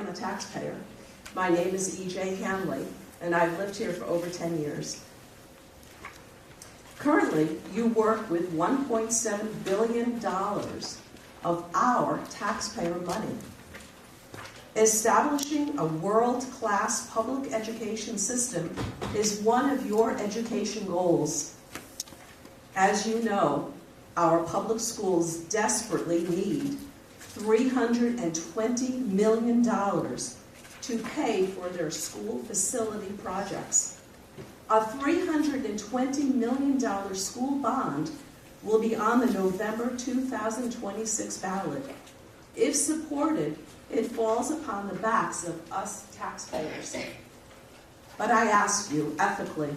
I'm a taxpayer. My name is E.J. Hanley, and I've lived here for over 10 years. Currently, you work with $1.7 billion of our taxpayer money. Establishing a world-class public education system is one of your education goals. As you know, our public schools desperately need $320 million to pay for their school facility projects. A $320 million school bond will be on the November 2026 ballot. If supported, it falls upon the backs of us taxpayers. But I ask you, ethically,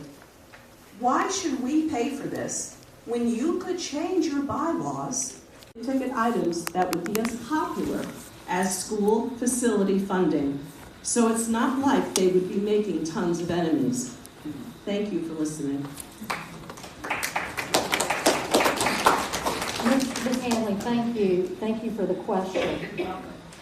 why should we pay for this when you could change your bylaws to ticket items that would be as popular as school facility funding? So it's not like they would be making tons of enemies. Thank you for listening. Ms. Hanley, thank you. Thank you for the question.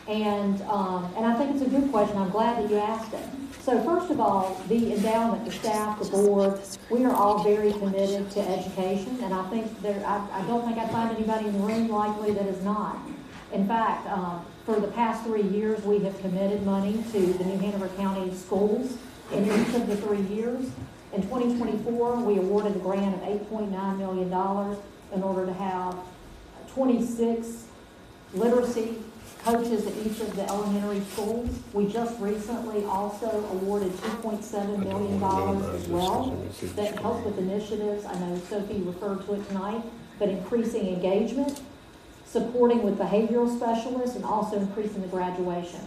And I think it's a good question. I'm glad that you asked it. So first of all, the endowment, the staff, the board, we are all very committed to education, and I think I don't think I'd find anybody in the room likely that is not. In fact, for the past 3 years, we have committed money to the New Hanover County schools in each of the 3 years. In 2024, we awarded a grant of $8.9 million in order to have 26 literacy coaches at each of the elementary schools. We just recently also awarded $2.7 million as well that helps with initiatives. I know Sophie referred to it tonight, but increasing engagement, supporting with behavioral specialists, and also increasing the graduation.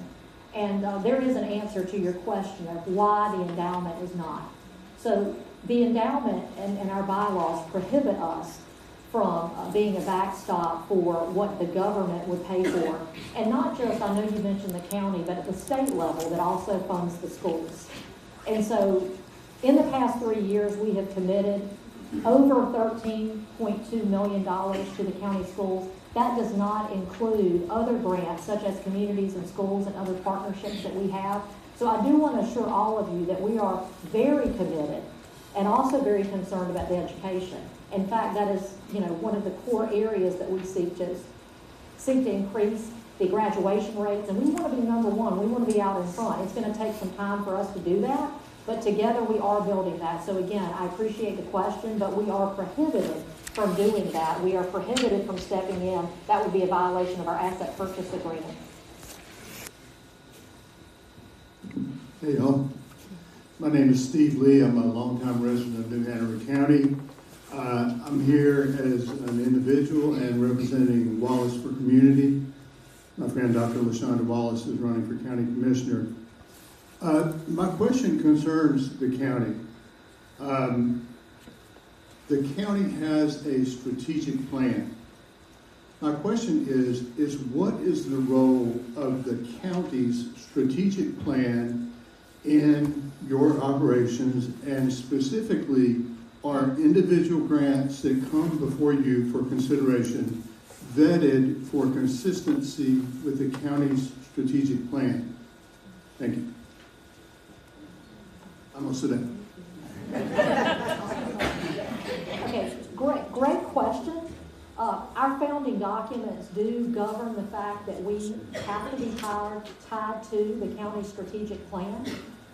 And there is an answer to your question of why the endowment is not. So the endowment and our bylaws prohibit us from being a backstop for what the government would pay for. And not just, I know you mentioned the county, but at the state level that also funds the schools. And so in the past 3 years, we have committed over $13.2 million to the county schools. That does not include other grants such as communities and schools and other partnerships that we have. So I do want to assure all of you that we are very committed and also very concerned about the education. In fact, that is, one of the core areas that we seek to increase the graduation rates, and we want to be number one. We want to be out in front. It's going to take some time for us to do that, but together we are building that. So again, I appreciate the question, but we are prohibited from doing that. We are prohibited from stepping in. That would be a violation of our asset purchase agreement. Hey y'all, my name is Steve Lee. I'm a longtime resident of New Hanover County. I'm here as an individual and representing Wallace for Community. My friend Dr. LaShonda Wallace is running for County Commissioner. My question concerns the county. The county has a strategic plan. My question is what is the role of the county's strategic plan in your operations, and specifically, are individual grants that come before you for consideration vetted for consistency with the county's strategic plan? Thank you. I'm going to sit down. Okay, great question. Our founding documents do govern the fact that we have to be tied to the county's strategic plan.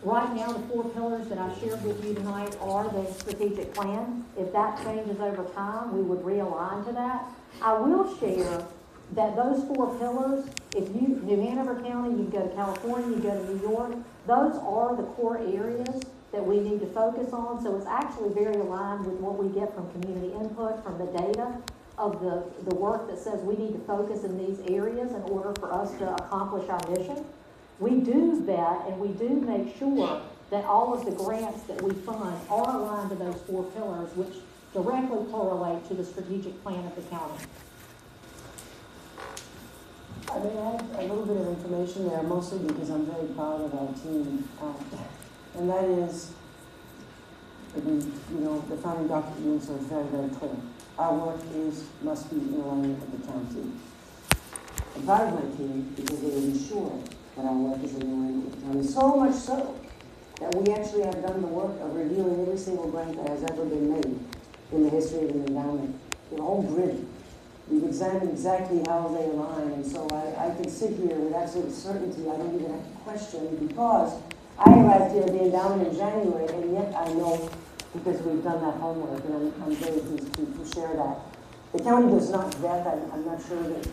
Right now, the 4 pillars that I shared with you tonight are the strategic plan. If that changes over time, we would realign to that. I will share that those 4 pillars, if you, New Hanover County, you go to California, you go to New York, those are the core areas that we need to focus on. So it's actually very aligned with what we get from community input, from the data of the work that says we need to focus in these areas in order for us to accomplish our mission. We do vet and we do make sure that all of the grants that we fund are aligned to those 4 pillars, which directly correlate to the strategic plan of the county. I may add a little bit of information there, mostly because I'm very proud of our team. And that is, the founding documents are very, very clear. Our work must be in alignment with the county. I'm proud of my team because they ensure that our work is in line with the county. So much so that we actually have done the work of reviewing every single grant that has ever been made in the history of the endowment. The whole grid. We've examined exactly how they align, and so I can sit here with absolute certainty. I don't even have to question, because I arrived here at the endowment in January, and yet I know, because we've done that homework, and I'm very pleased to share that. The county does not vet. I'm not sure that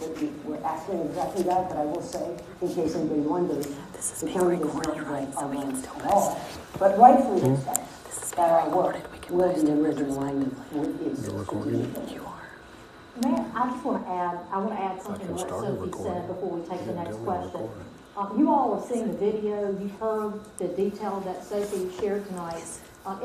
we're asking exactly that, but I will say, in case anybody wonders, the county does not vet our grants at all, but rightfully expects that our work will be in alignment with its strategic plan. Matt, I just want to add something to what Sophie said before we take the next question. You all have seen the video, you've heard the detail that Sophie shared tonight.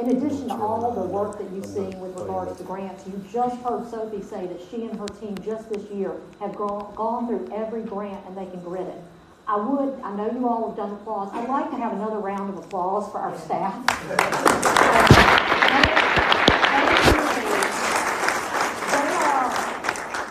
In addition to all the work that you've seen with regards to grants, you just heard Sophie say that she and her team just this year have gone through every grant and they can grid it. I know you all have done applause. I'd like to have another round of applause for our staff.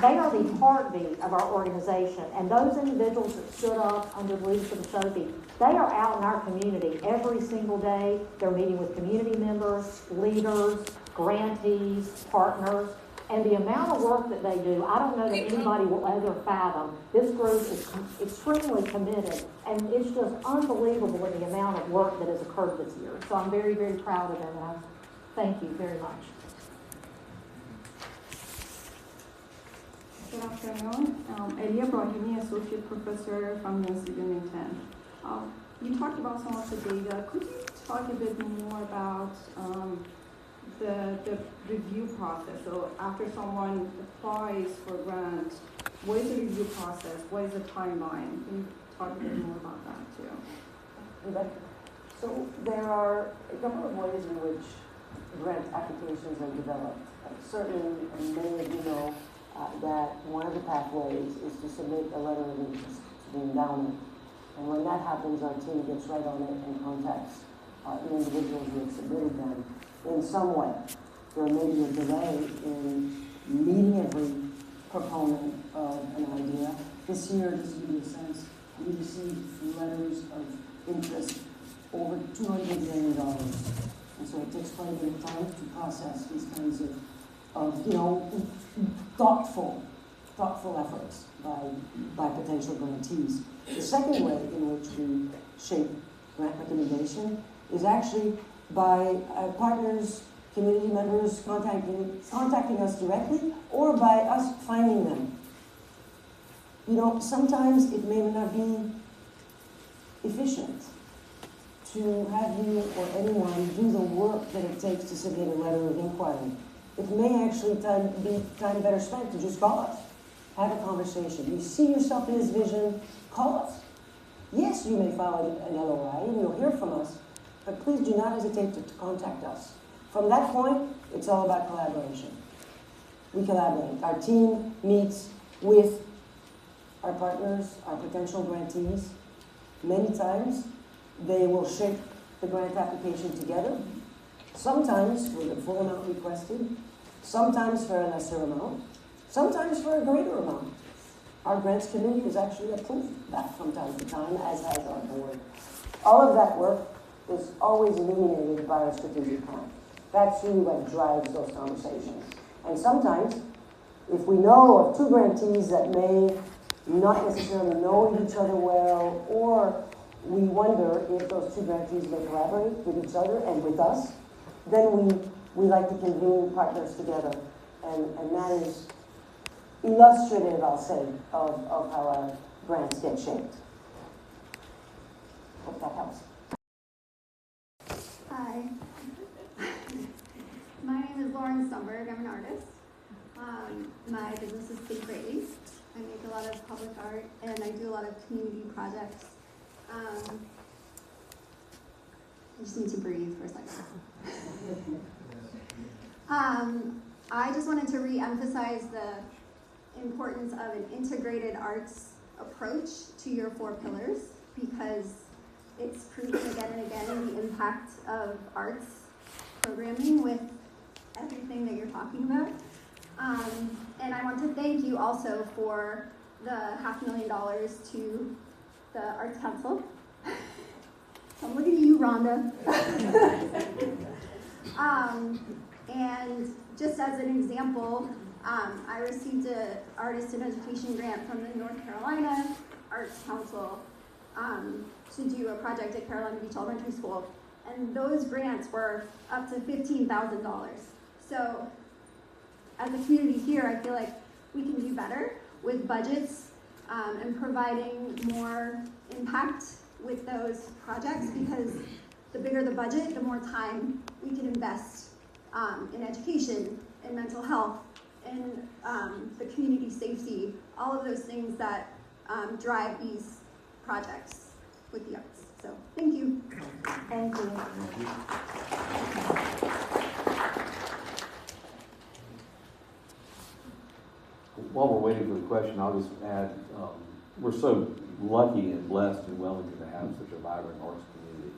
They are the heartbeat of our organization, and those individuals that stood up under the leadership of Sophie, they are out in our community every single day. They're meeting with community members, leaders, grantees, partners, and the amount of work that they do, I don't know that anybody will ever fathom. This group is extremely committed, and it's just unbelievable in the amount of work that has occurred this year. So I'm very, very proud of them, and I thank you very much. Good afternoon. Elia Brahimi, Associate Professor from UNC Bloomington. You talked about some of the data. Could you talk a bit more about the review process? So after someone applies for a grant, what is the review process? What is the timeline? Can you talk a bit more about that too? So there are a couple of ways in which grant applications are developed. Certainly, many of you know that one of the pathways is to submit a letter of interest to the endowment. And when that happens, our team gets right on it and contacts the individuals who have submitted them in some way. There may be a delay in meeting every proponent of an idea. This year, just to give you a sense, we received letters of interest over $200 million. And so it takes quite a bit of time to process these kinds of thoughtful efforts by potential grantees. The second way in which we shape grant recommendation is actually by partners, community members contacting us directly, or by us finding them. Sometimes it may not be efficient to have you or anyone do the work that it takes to submit a letter of inquiry. It may actually be time better spent to just call us, have a conversation. You see yourself in his vision, call us. Yes, you may file an LOI and you'll hear from us, but please do not hesitate to contact us. From that point, it's all about collaboration. We collaborate. Our team meets with our partners, our potential grantees. Many times, they will shape the grant application together. Sometimes for the full amount requested, sometimes for a lesser amount, sometimes for a greater amount. Our grants committee has actually approved that from time to time, as has our board. All of that work is always illuminated by our strategic plan. That's really what drives those conversations. And sometimes, if we know of two grantees that may not necessarily know each other well, or we wonder if those two grantees may collaborate with each other and with us, then we like to convene partners together. And that is illustrative, I'll say, of how our grants get shaped. Hope that helps. Hi. My name is Lauren Stumberg. I'm an artist. My business is Think Greatly. I make a lot of public art and I do a lot of community projects. I just need to breathe for a second. I just wanted to re-emphasize the importance of an integrated arts approach to your 4 pillars, because it's proven again and again the impact of arts programming with everything that you're talking about. And I want to thank you also for the $500,000 to the Arts Council. So I'm looking at you, Rhonda. And just as an example, I received an Artist in Education grant from the North Carolina Arts Council to do a project at Carolina Beach Elementary School. And those grants were up to $15,000. So as a community here, I feel like we can do better with budgets and providing more impact with those projects, because the bigger the budget, the more time we can invest in education, in mental health, in the community safety, all of those things that drive these projects with the arts. So thank you. Thank you. While we're waiting for the question, I'll just add, we're so lucky and blessed in Wellington to have such a vibrant arts community.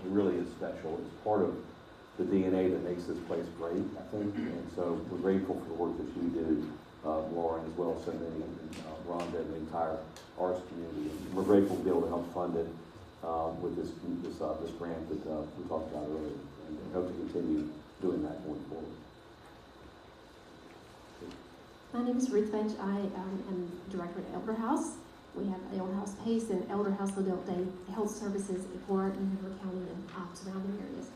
It really is special. It's part of the DNA that makes this place great, I think. And so we're grateful for the work that you do, Lauren, as well as so many, and Rhonda and the entire arts community. And we're grateful to be able to help fund it with this grant that we talked about earlier, and hope to continue doing that going forward. My name is Ruth Finch. I am director at Elder House. We have Elder House PACE and Elder House Adult Day Health Services for Hoover County and surrounding areas.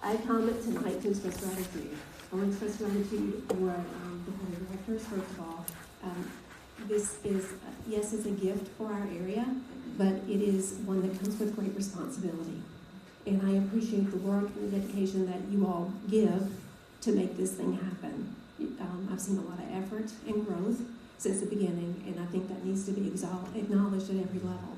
I come tonight to express gratitude. I want to express gratitude for the board of directors, first of all. This is, yes, it's a gift for our area, but it is one that comes with great responsibility. And I appreciate the work and the dedication that you all give to make this thing happen. I've seen a lot of effort and growth since the beginning, and I think that needs to be acknowledged at every level.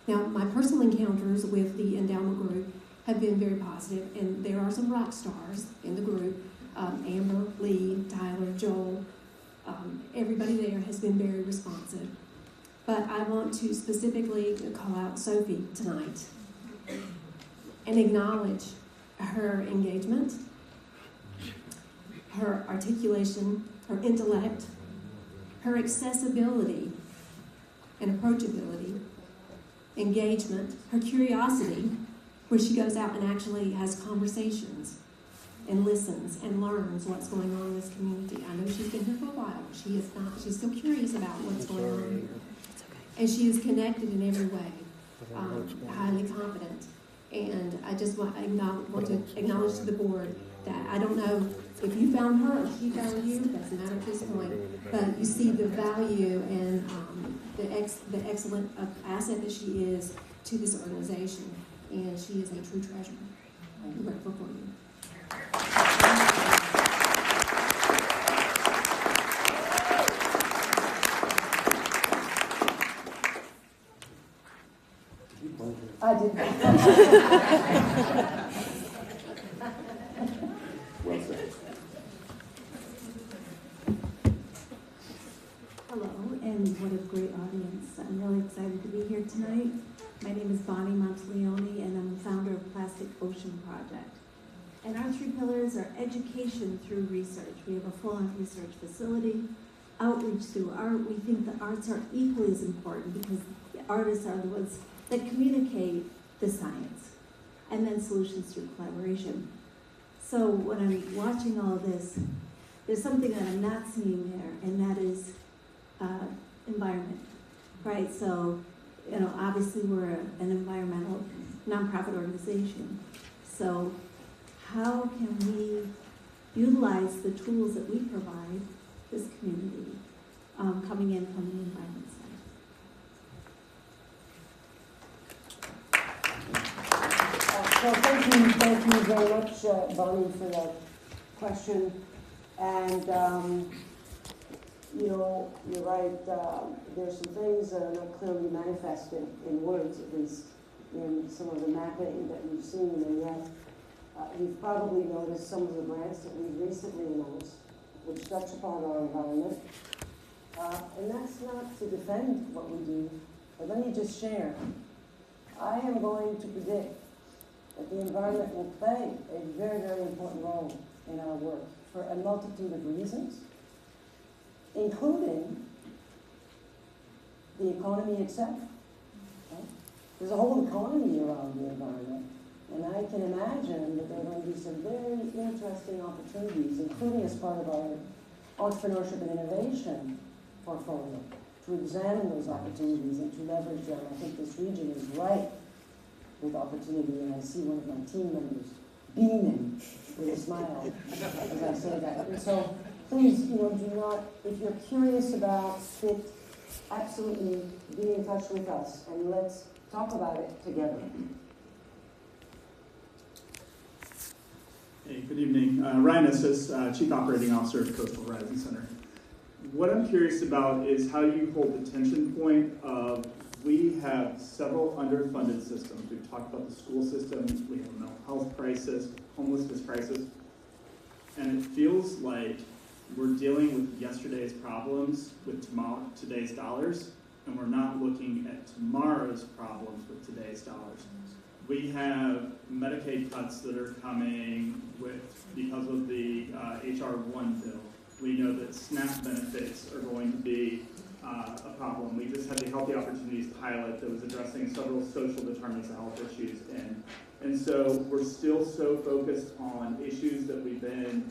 Now, my personal encounters with the endowment group have been very positive, and there are some rock stars in the group. Amber, Lee, Tyler, Joel, everybody there has been very responsive. But I want to specifically call out Sophie tonight and acknowledge her engagement, her articulation, her intellect, her accessibility and approachability, engagement, her curiosity, where she goes out and actually has conversations and listens and learns what's going on in this community. I know she's been here for a while. She's still curious about what's going on here. And she is connected in every way, highly competent. And I just want to acknowledge to the board that I don't know if you found her or she found you, doesn't matter at this point, but you see the value and the excellent asset that she is to this organization. And she is a true treasure. I'm grateful for you. I did. Well said. Hello, and what a great audience. I'm really excited to be here tonight. My name is Bonnie Monteleone, and I'm the founder of Plastic Ocean Project. And our three pillars are education through research. We have a full-on research facility, outreach through art. We think the arts are equally as important because the artists are the ones that communicate the science, and then solutions through collaboration. So when I'm watching all this, there's something that I'm not seeing there, and that is environment, right? So, you know, obviously we're an environmental nonprofit organization. So how can we utilize the tools that we provide this community coming in from the environment side? So thank you very much, Bonnie, for that question. And you know, you're right. There's some things that are not clearly manifested in words, at least in some of the mapping that we've seen, and yet you've probably noticed some of the grants that we've recently announced, which touch upon our environment. And that's not to defend what we do, but let me just share. I am going to predict that the environment will play a very, very important role in our work for a multitude of reasons, including the economy itself. Right? There's a whole economy around the environment. And I can imagine that there are going to be some very interesting opportunities, including as part of our entrepreneurship and innovation portfolio, to examine those opportunities and to leverage them. I think this region is ripe with opportunity, and I see one of my team members beaming with a smile as I say that. And so please, do not, if you're curious about fit, absolutely be in touch with us and let's talk about it together. Hey, good evening. Ryan Estes, Chief Operating Officer of Coastal Horizon Center. What I'm curious about is how you hold the tension point of we have several underfunded systems. We've talked about the school system, we have a mental health crisis, homelessness crisis, and it feels like we're dealing with yesterday's problems with today's dollars, and we're not looking at tomorrow's problems with today's dollars. We have Medicaid cuts that are coming because of the HR 1 bill. We know that SNAP benefits are going to be a problem. We just had the Healthy Opportunities pilot that was addressing several social determinants of health issues. And so we're still so focused on issues that we've been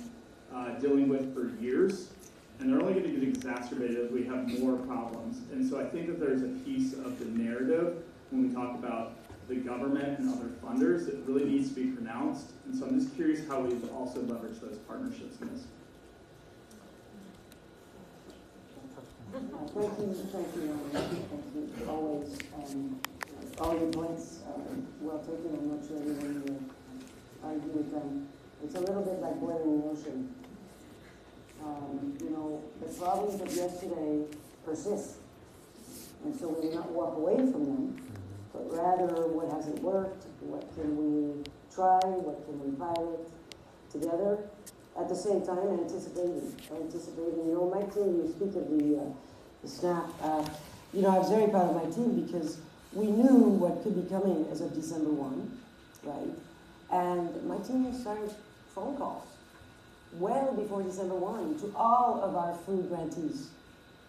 dealing with for years, and they're only going to get exacerbated as we have more problems. And so I think that there's a piece of the narrative when we talk about the government and other funders that really needs to be pronounced. And so I'm just curious how we've also leveraged those partnerships in this. Thank you. Always, all your points are well taken. I'm not sure anyone will argue with them. It's a little bit like boiling the ocean. The problems of yesterday persist. And so we do not walk away from them, but rather what hasn't worked, what can we try, what can we pilot together, at the same time anticipating. My team, you speak of the SNAP, I was very proud of my team because we knew what could be coming as of December 1, right? And my team started phone calls well before December 1 to all of our food grantees.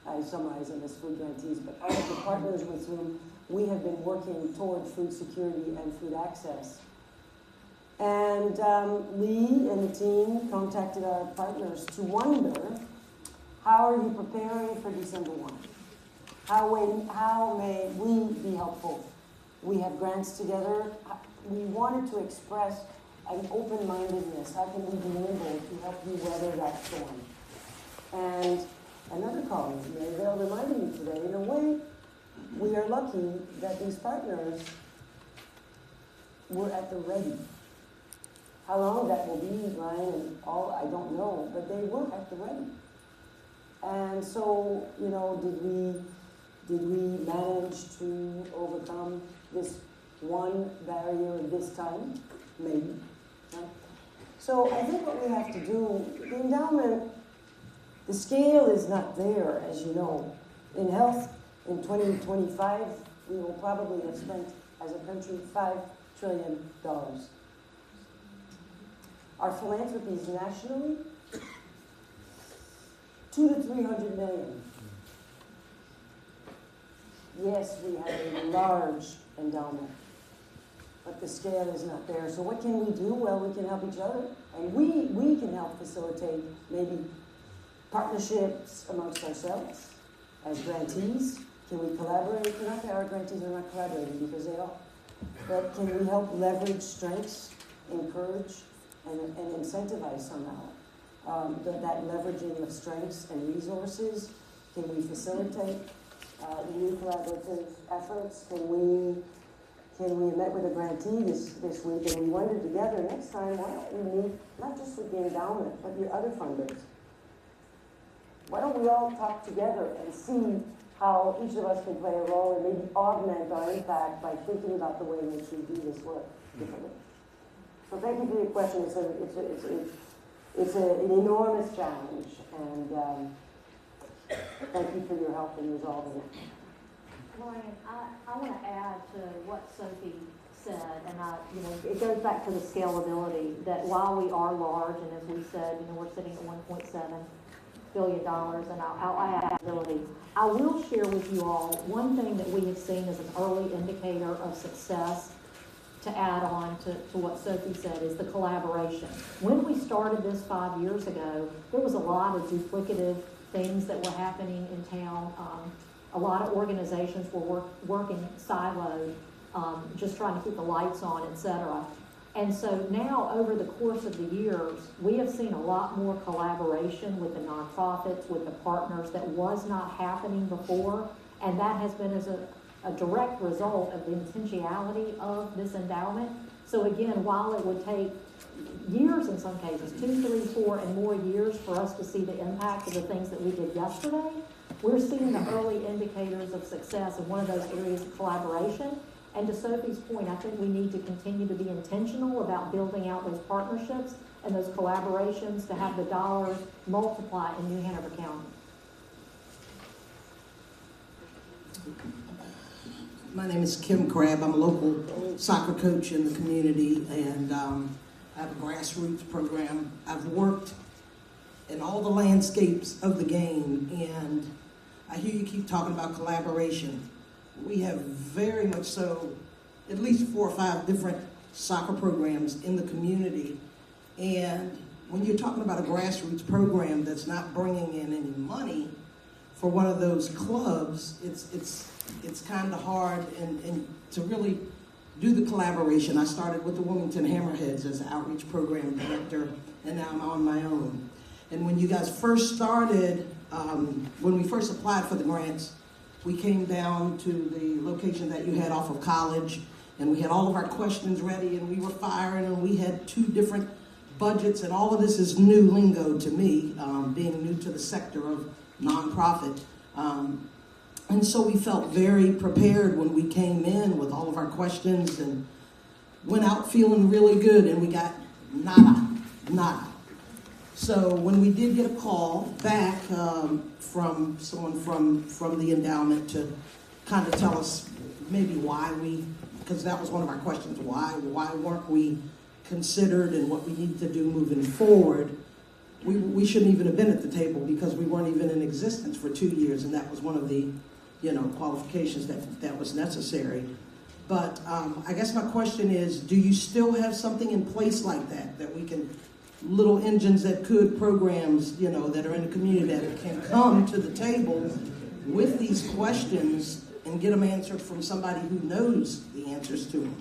I summarize them as food grantees, but all of the partners with whom we have been working toward food security and food access. And we and the team contacted our partners to wonder, how are you preparing for December 1? How may we be helpful? We have grants together. We wanted to express an open-mindedness. How can we be nimble to help you weather that storm? And another colleague, Maribel, reminded me today, in a way, we are lucky that these partners were at the ready. How long that will be, Ryan, and all, I don't know, but they were at the ready. And so, did we manage to overcome this one barrier this time? Maybe. Right? So I think what we have to do, the endowment, the scale is not there, as you know. In health, in 2025, we will probably have spent, as a country, $5 trillion. Our philanthropies nationally, 200 to 300 million. Yes, we have a large endowment, but the scale is not there. So what can we do? Well, we can help each other, and we can help facilitate maybe partnerships amongst ourselves as grantees. Can we collaborate? Not that our grantees are not collaborating, because they are. But can we help leverage strengths, encourage, and incentivize somehow that leveraging of strengths and resources? Can we facilitate new collaborative efforts? We met with a grantee this week, and we wondered together, next time, why don't we meet, not just with the endowment, but your other funders? Why don't we all talk together and see how each of us can play a role and maybe augment our impact by thinking about the way in which we do this work differently? So thank you for your question. It's an enormous challenge, and thank you for your help in resolving it. Ryan, I want to add to what Sophie said, and it goes back to the scalability, that while we are large, and as we said, we're sitting at 1.7, billion, and I'll add ability. I will share with you all one thing that we have seen as an early indicator of success, to add on to what Sophie said, is the collaboration. When we started this 5 years ago, there was a lot of duplicative things that were happening in town. A lot of organizations were working siloed, just trying to keep the lights on, etc. And so now, over the course of the years, we have seen a lot more collaboration with the nonprofits, with the partners, that was not happening before. And that has been as a direct result of the intentionality of this endowment. So again, while it would take years in some cases, 2, 3, 4, and more years for us to see the impact of the things that we did yesterday, we're seeing the early indicators of success in one of those areas of collaboration. And to Sophie's point, I think we need to continue to be intentional about building out those partnerships and those collaborations to have the dollars multiply in New Hanover County. My name is Kim Crabb. I'm a local soccer coach in the community, and I have a grassroots program. I've worked in all the landscapes of the game, and I hear you keep talking about collaboration. We have very much so, at least 4 or 5 different soccer programs in the community, and when you're talking about a grassroots program that's not bringing in any money for one of those clubs, it's kind of hard and to really do the collaboration. I started with the Wilmington Hammerheads as an outreach program director, and now I'm on my own. And when you guys first started, when we first applied for the grants, we came down to the location that you had off of College, and we had all of our questions ready, and we were firing, and we had 2 different budgets, and all of this is new lingo to me, being new to the sector of nonprofit. And so we felt very prepared when we came in with all of our questions and went out feeling really good, and we got nada. So when we did get a call back from someone from the endowment to kind of tell us maybe why because that was one of our questions, why weren't we considered and what we need to do moving forward, we shouldn't even have been at the table because we weren't even in existence for 2 years, and that was one of the qualifications that was necessary. But I guess my question is, do you still have something in place like that we can, little engines that could, programs, that are in the community that can come to the table with these questions and get them answered from somebody who knows the answers to them,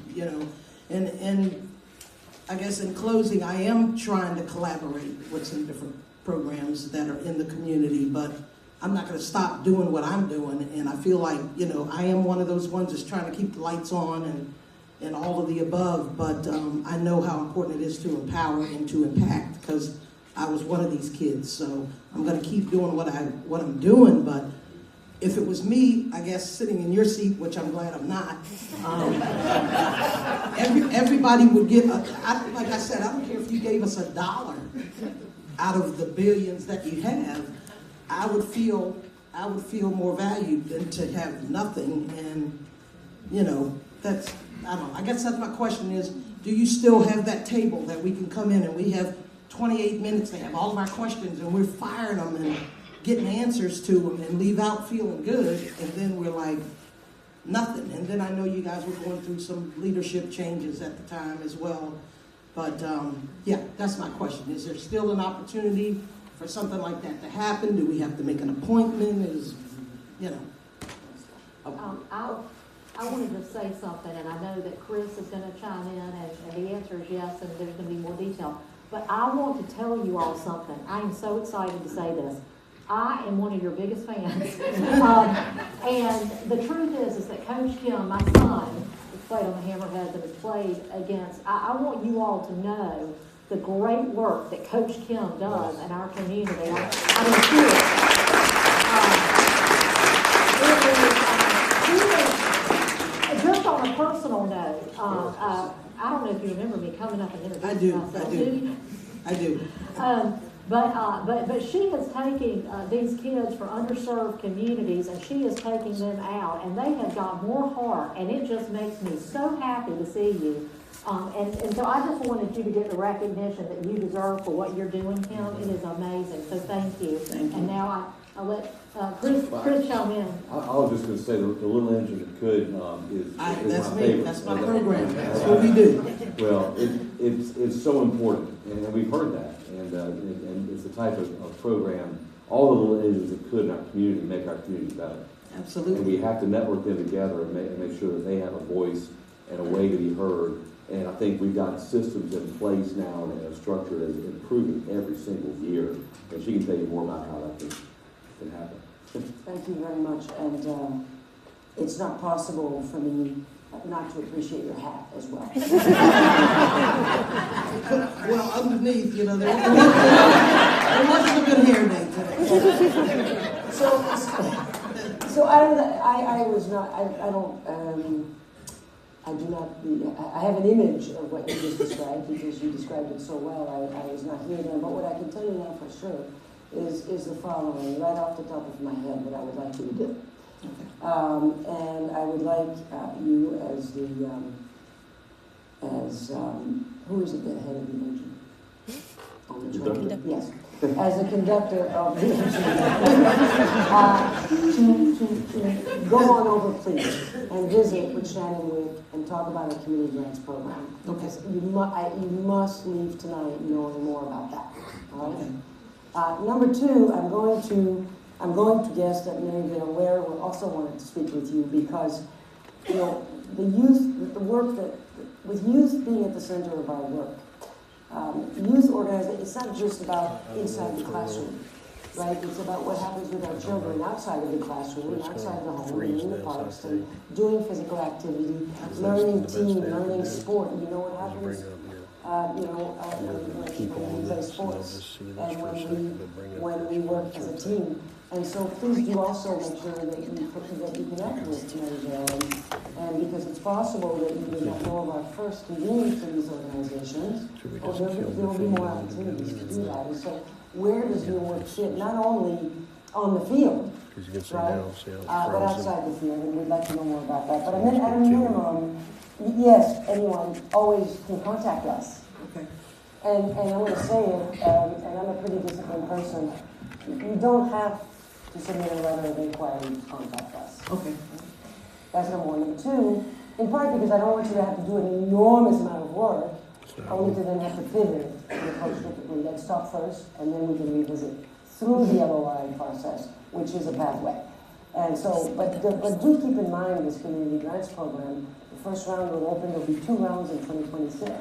And I guess in closing, I am trying to collaborate with some different programs that are in the community, but I'm not going to stop doing what I'm doing. And I feel like, I am one of those ones that's trying to keep the lights on and all of the above, but I know how important it is to empower and to impact, because I was one of these kids. So I'm going to keep doing what I'm doing, but if it was me, I guess, sitting in your seat, which I'm glad I'm not, everybody would get, like I said, I don't care if you gave us $1 out of the billions that you have, I would feel more valued than to have nothing. And, I guess that's my question is, do you still have that table that we can come in and we have 28 minutes to have all of our questions and we're firing them and getting answers to them and leave out feeling good, and then we're like, nothing. And then I know you guys were going through some leadership changes at the time as well. But that's my question. Is there still an opportunity for something like that to happen? Do we have to make an appointment? I wanted to say something, and I know that Chris is going to chime in, and the answer is yes, and there's going to be more detail. But I want to tell you all something. I am so excited to say this. I am one of your biggest fans. And the truth is that Coach Kim, my son, has played on the Hammerheads and has played against, I want you all to know the great work that Coach Kim does in our community. I'm just on a personal note, I don't know if you remember me coming up and introducing myself. I do. But she is taking these kids for underserved communities, and she is taking them out, and they have got more heart, and it just makes me so happy to see you. And so I just wanted you to get the recognition that you deserve for what you're doing, Kim. It is amazing, so thank you. Thank you. And now I'll let Chris chime in. I was just going to say the Little Engine That Could is That's my me, favorite. that's my program, that's what we do. Well, it's so important, and we've heard that, and it's the type of program, all the little engines that could in our community make our community better. And Absolutely. we have to network them together and make sure that they have a voice and a way to be heard. And I think we've got systems in place now and a structure that is improving every single year. And she can tell you more about how that can happen. Thank you very much, and it's not possible for me not to appreciate your hat as well. Well, underneath, you know, there wasn't a good hair day today. So I have an image of what you just described because you described it so well. I was not here then, but what I can tell you now for sure is the following, right off the top of my head, what I would like you to do. And I would like you as who is it that head of the engine? On the train? Yes. As a conductor of the engine. To go on over, please, and visit with Shannon Wick and talk about a community grants program. Okay. You must leave tonight knowing more about that. All right? Number two, I'm going to guess that Mary Van Ware will also want to speak with you because, you know, with youth being at the center of our work, youth organizing, it's not just about inside the classroom, right? It's about what happens with our children outside of the classroom, outside of the home, and in the parks, and doing physical activity, learning team, learning sport. You know what happens? When we play sports and when we work as a team. And so please do also make sure that you connect with Mary Jo, and because it's possible that you may not know of our first convening to these organizations, or there will be more opportunities to do that. And so where does your work fit? Not only on the field, right, but outside the field, and we'd like to know more about that. But at a minimum, yes, anyone always can contact us. Okay. And I want to say it, and I'm a pretty disciplined person, you don't have to submit a letter of inquiry to contact us. Okay. That's number one. Number two, in part because I don't want you to have to do an enormous amount of work, only to then have to pivot and approach differently. Let's talk first, and then we can revisit through the LOI process, which is a pathway. And so, but do keep in mind this community grants program. The first round will open. There'll be 2 rounds in 2026.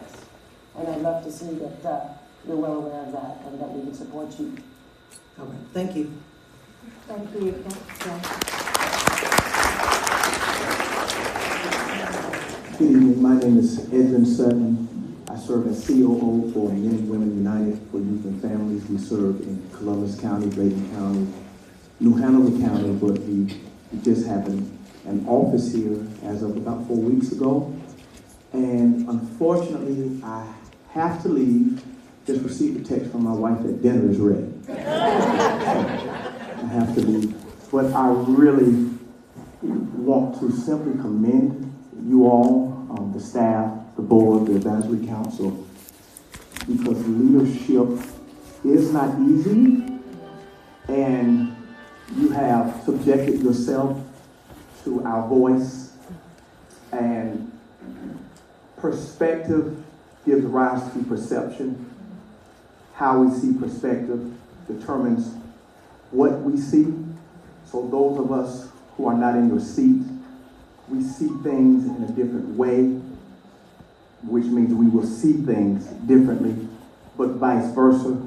And I'd love to see that you're well aware of that and that we can support you. All right. Thank you. Thank you. Good evening. My name is Edwin Sutton. I serve as COO for Men and Women United for Youth and Families. We serve in Columbus County, Bladen County, New Hanover County, but we just have an office here as of about 4 weeks ago. And unfortunately, I have to leave. Just received a text from my wife that dinner is ready. I have to leave. But I really want to simply commend you all, the staff, the board, the advisory council, because leadership is not easy, and you have subjected yourself to our voice, and perspective gives rise to perception. How we see perspective determines what we see. So those of us who are not in your seat, we see things in a different way, which means we will see things differently, but vice versa.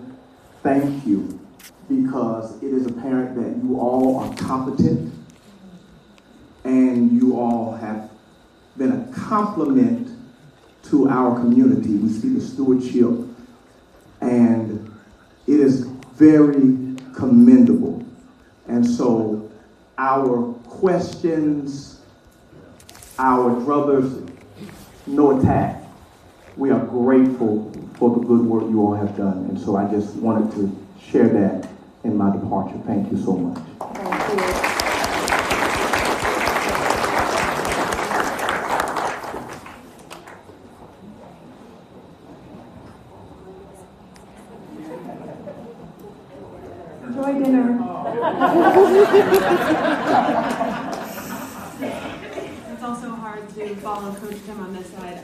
Thank you, because it is apparent that you all are competent and you all have been a compliment to our community. We see the stewardship, and it is very commendable. And so our questions, our druthers, no attack. We are grateful for the good work you all have done. And so I just wanted to share that in my departure. Thank you so much. Thank you. Enjoy dinner. It's also hard to follow Coach Kim on this side.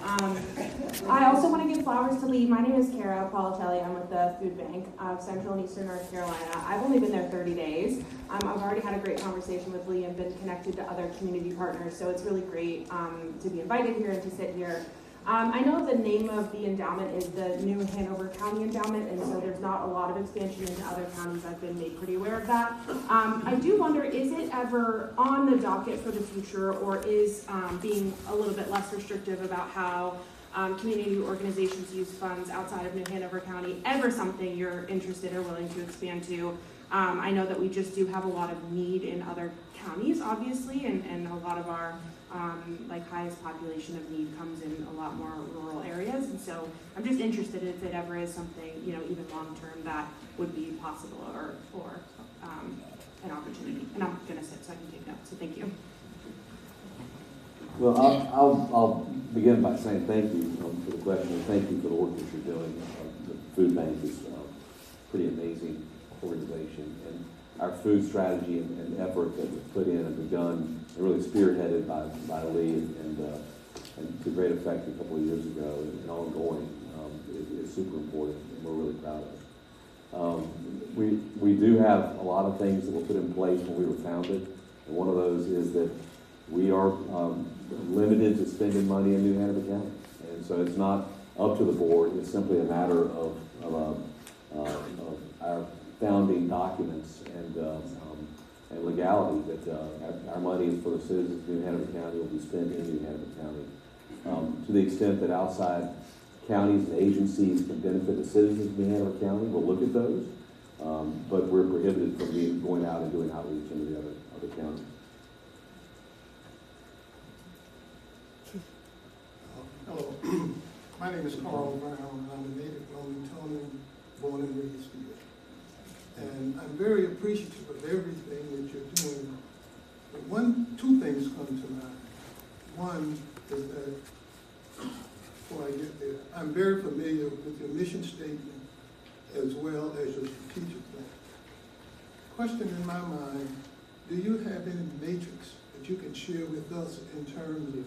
I also want to give flowers to Lee. My name is Kara Politelli. I'm with the Food Bank of Central and Eastern North Carolina. I've only been there 30 days. I've already had a great conversation with Lee and been connected to other community partners, so it's really great to be invited here and to sit here. I know the name of the endowment is the New Hanover County Endowment, and so there's not a lot of expansion into other counties. I've been made pretty aware of that. I do wonder, is it ever on the docket for the future, or is being a little bit less restrictive about how community organizations use funds outside of New Hanover County ever something you're interested or willing to expand to? I know that we just do have a lot of need in other counties, obviously, and a lot of our like highest population of need comes in a lot more rural areas, and so I'm just interested if it ever is something, you know, even long term that would be possible or an opportunity. And I'm gonna sit so I can take notes. So thank you. Well, I'll begin by saying thank you for the question, and thank you for the work that you're doing. The food bank is a pretty amazing organization, and our food strategy and effort that was put in and begun and really spearheaded by Lee and to great effect a couple of years ago and ongoing is super important, and we're really proud of it. We do have a lot of things that were put in place when we were founded, and one of those is that we are limited to spending money in New Hanover County, and so it's not up to the board. It's simply a matter of our founding documents and legality that our money is for the citizens of New Hanover County will be spent in New Hanover County. To the extent that outside counties and agencies can benefit the citizens of New Hanover County, we'll look at those, but we're prohibited from going out and doing outreach into the other counties. Hello, my name is Carl Brown, and I'm a native Wilmingtonian, born and raised here. And I'm very appreciative of everything that you're doing. But two things come to mind. One is that, before I get there, I'm very familiar with your mission statement as well as your strategic plan. Question in my mind, do you have any matrix that you can share with us in terms of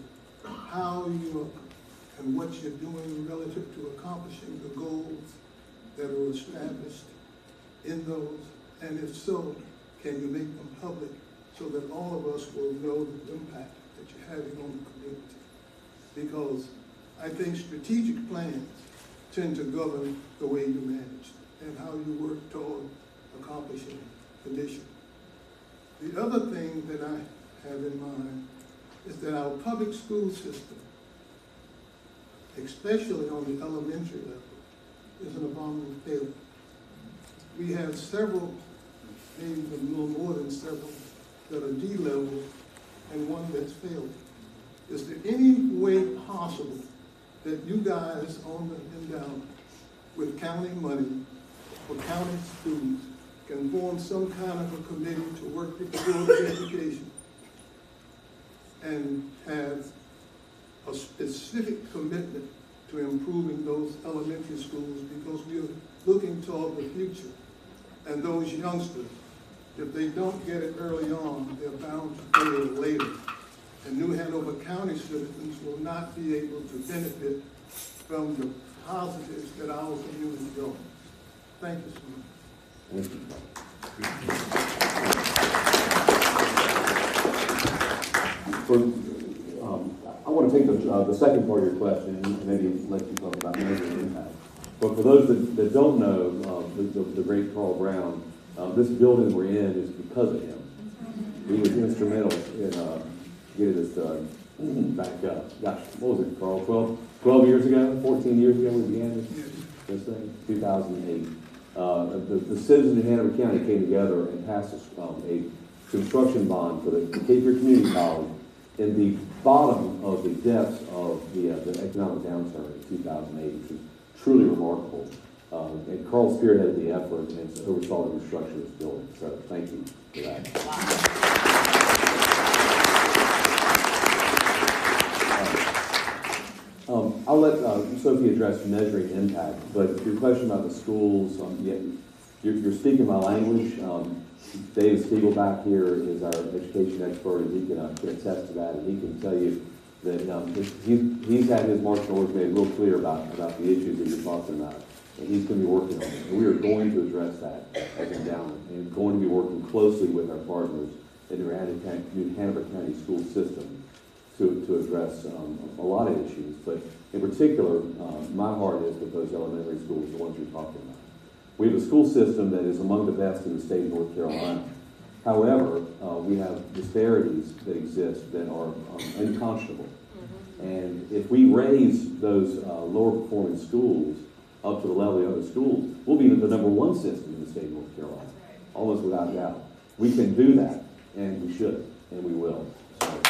how you are and what you're doing relative to accomplishing the goals that are established in those? And if so, can you make them public so that all of us will know the impact that you're having on the community? Because I think strategic plans tend to govern the way you manage and how you work toward accomplishing the mission. The other thing that I have in mind is that our public school system, especially on the elementary level, is an abominable failure. We have several, maybe a little more than several, that are D level and one that's failing. Is there any way possible that you guys on the endowment, with county money for county students, can form some kind of a committee to work with the Board of Education and have a specific commitment to improving those elementary schools, because we are looking toward the future. And those youngsters, if they don't get it early on, they're bound to fail later. And New Hanover County citizens will not be able to benefit from the positives that our community offers. Thank you so much. I want to take the second part of your question and maybe let you talk about measuring impact. But for those that don't know the great Carl Brown, this building we're in is because of him. He was instrumental in getting this done back up. Gosh, what was it, Carl? 12 years ago, 14 years ago we began this thing, 2008. The citizens of Hanover County came together and passed a construction bond for the Cape Fear Community College in the bottom of the depths of the economic downturn in 2008, which was truly remarkable. And Carl spearheaded the effort and oversaw the construction of this building. So thank you for that. I'll let Sophie address measuring impact, but your question about the schools, you're speaking my language. Dave Spiegel back here is our education expert, and he can attest to that, and he can tell you that he's had his marching orders made real clear about the issues that you're talking about, and he's going to be working on it. And we are going to address that as Endowment, and going to be working closely with our partners in the Hanover County school system to address a lot of issues, but in particular, my heart is with those elementary schools, the ones you're talking about. We have a school system that is among the best in the state of North Carolina. However, we have disparities that exist that are unconscionable. And if we raise those lower performing schools up to the level of the other schools, we'll be the number one system in the state of North Carolina, almost without doubt. We can do that, and we should, and we will. So.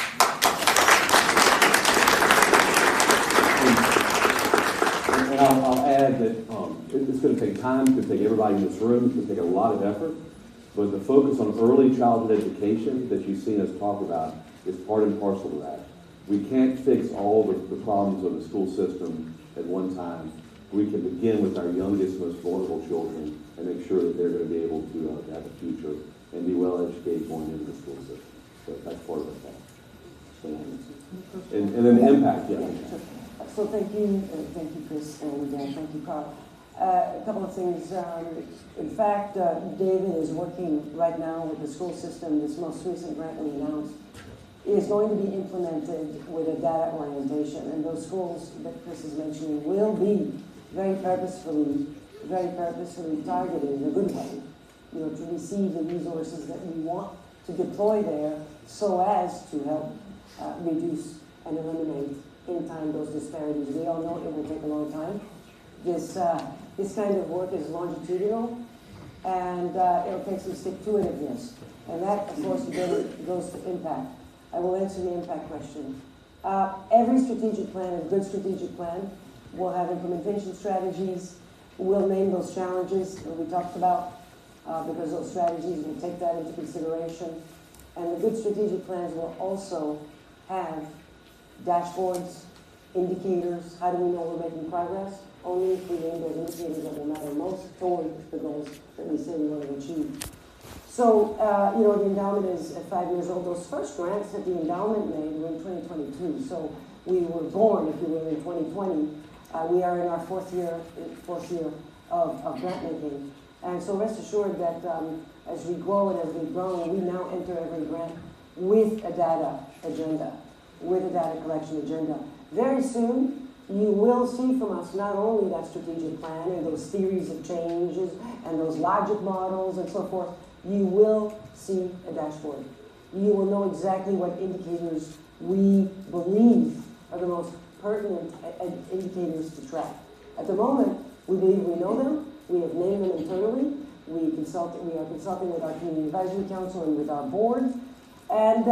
And I'll add that it's going to take time, it's going to take everybody in this room, it's going to take a lot of effort, but the focus on early childhood education that you've seen us talk about is part and parcel of that. We can't fix all the problems of the school system at one time. We can begin with our youngest, most vulnerable children and make sure that they're going to be able to have a future and be well educated going into the school system. So that's part of it. And then the impact, yeah. So thank you, Chris, and thank you, Carl. A couple of things. In fact, David is working right now with the school system. This most recent grant we announced is going to be implemented with a data orientation, and those schools that Chris is mentioning will be very purposefully targeted in a good way, to receive the resources that we want to deploy there, so as to help reduce and eliminate in time those disparities. We all know it will take a long time. This kind of work is longitudinal, and it'll take some stick-to-itiveness. And that, of course, goes to impact. I will answer the impact question. Every strategic plan, a good strategic plan, will have implementation strategies. We'll name those challenges that we talked about, because those strategies will take that into consideration. And the good strategic plans will also have dashboards, indicators. How do we know we're making progress? Only if we name those indicators that will matter most toward the goals that we say we want to achieve. So, the endowment is at 5 years old. Those first grants that the endowment made were in 2022. So we were born, if you will, in 2020. We are in our fourth year of grant making. And so rest assured that as we grow and as we've grown, we now enter every grant with a data agenda, with a data collection agenda. Very soon, you will see from us not only that strategic plan and those theories of changes and those logic models and so forth, you will see a dashboard. You will know exactly what indicators we believe are the most pertinent indicators to track. At the moment, we believe we know them. We have named them internally. We are consulting with our Community Advisory Council and with our board. And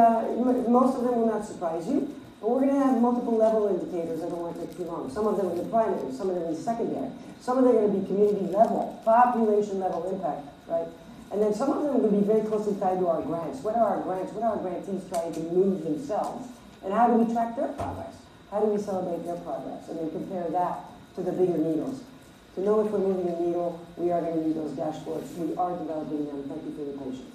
most of them will not surprise you. But we're going to have multiple level indicators. I don't want to take too long. Some of them in the primary, some of them in the secondary. Some of them are going to be community level, population level impact, right? And then some of them are going to be very closely tied to our grants. What are our grants? What are our grantees trying to move themselves? And how do we track their progress? How do we celebrate their progress? And then compare that to the bigger needles. To know if we're moving a needle, we are going to need those dashboards. We are developing them. Thank you for your patience.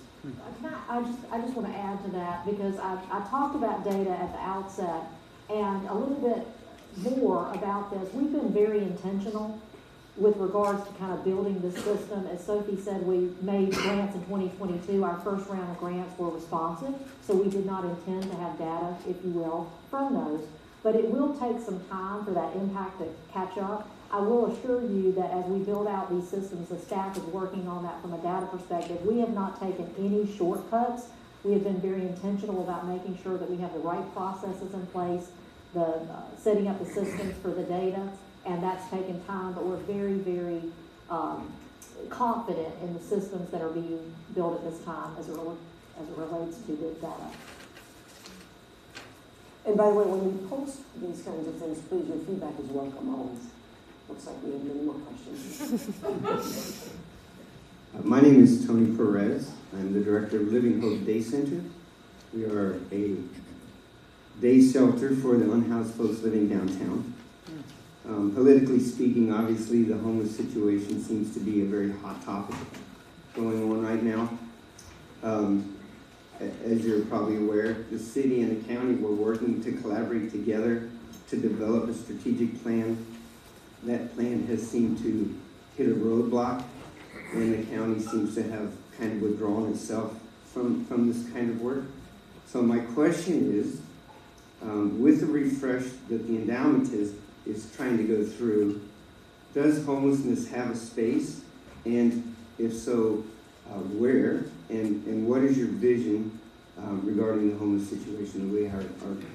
I just want to add to that, because I talked about data at the outset, and a little bit more about this. We've been very intentional with regards to kind of building this system. As Sophie said, we made grants in 2022. Our first round of grants were responsive, so we did not intend to have data, if you will, from those. But it will take some time for that impact to catch up. I will assure you that as we build out these systems, the staff is working on that from a data perspective. We have not taken any shortcuts. We have been very intentional about making sure that we have the right processes in place, the setting up the systems for the data, and that's taken time, but we're very, very confident in the systems that are being built at this time as it relates to the data. And by the way, when we post these kinds of things, please, your feedback is welcome always. Looks like we have many more questions. My name is Tony Perez. I'm the director of Living Hope Day Center. We are a day shelter for the unhoused folks living downtown. Politically speaking, obviously, the homeless situation seems to be a very hot topic going on right now. As you're probably aware, the city and the county were working to collaborate together to develop a strategic plan. That plan has seemed to hit a roadblock, and the county seems to have kind of withdrawn itself from this kind of work. So my question is, with the refresh that the endowment is trying to go through, does homelessness have a space? And if so, where? And what is your vision regarding the homeless situation that we are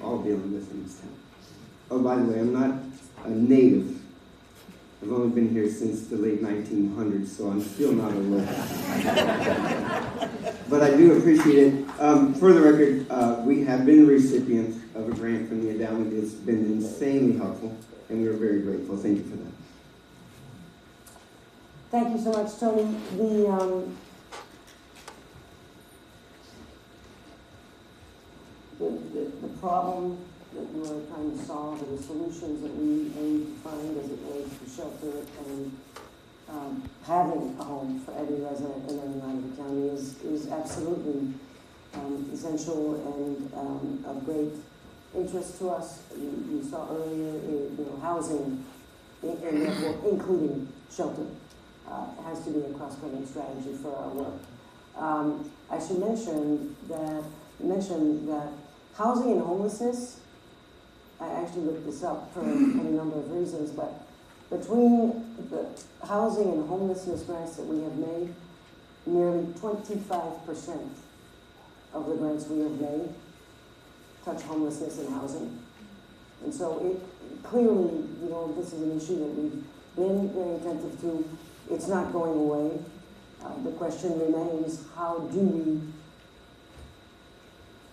all dealing with in this town? Oh, by the way, I'm not a native. I've only been here since the late 1900s, so I'm still not a local. But I do appreciate it. For the record, we have been recipients of a grant from the endowment. It's been insanely helpful, and we are very grateful. Thank you for that. Thank you so much, Tony. The problem that we're trying to solve and the solutions that we aim to find as it relates to shelter and having a home for every resident in every line of the county is absolutely essential and of great interest to us. You saw earlier, housing, including shelter, has to be a cross-cutting strategy for our work. I should mention that housing and homelessness, I actually looked this up for a number of reasons, but between the housing and homelessness grants that we have made, nearly 25% of the grants we have made touch homelessness and housing. And so it clearly, this is an issue that we've been very attentive to. It's not going away. The question remains, how do we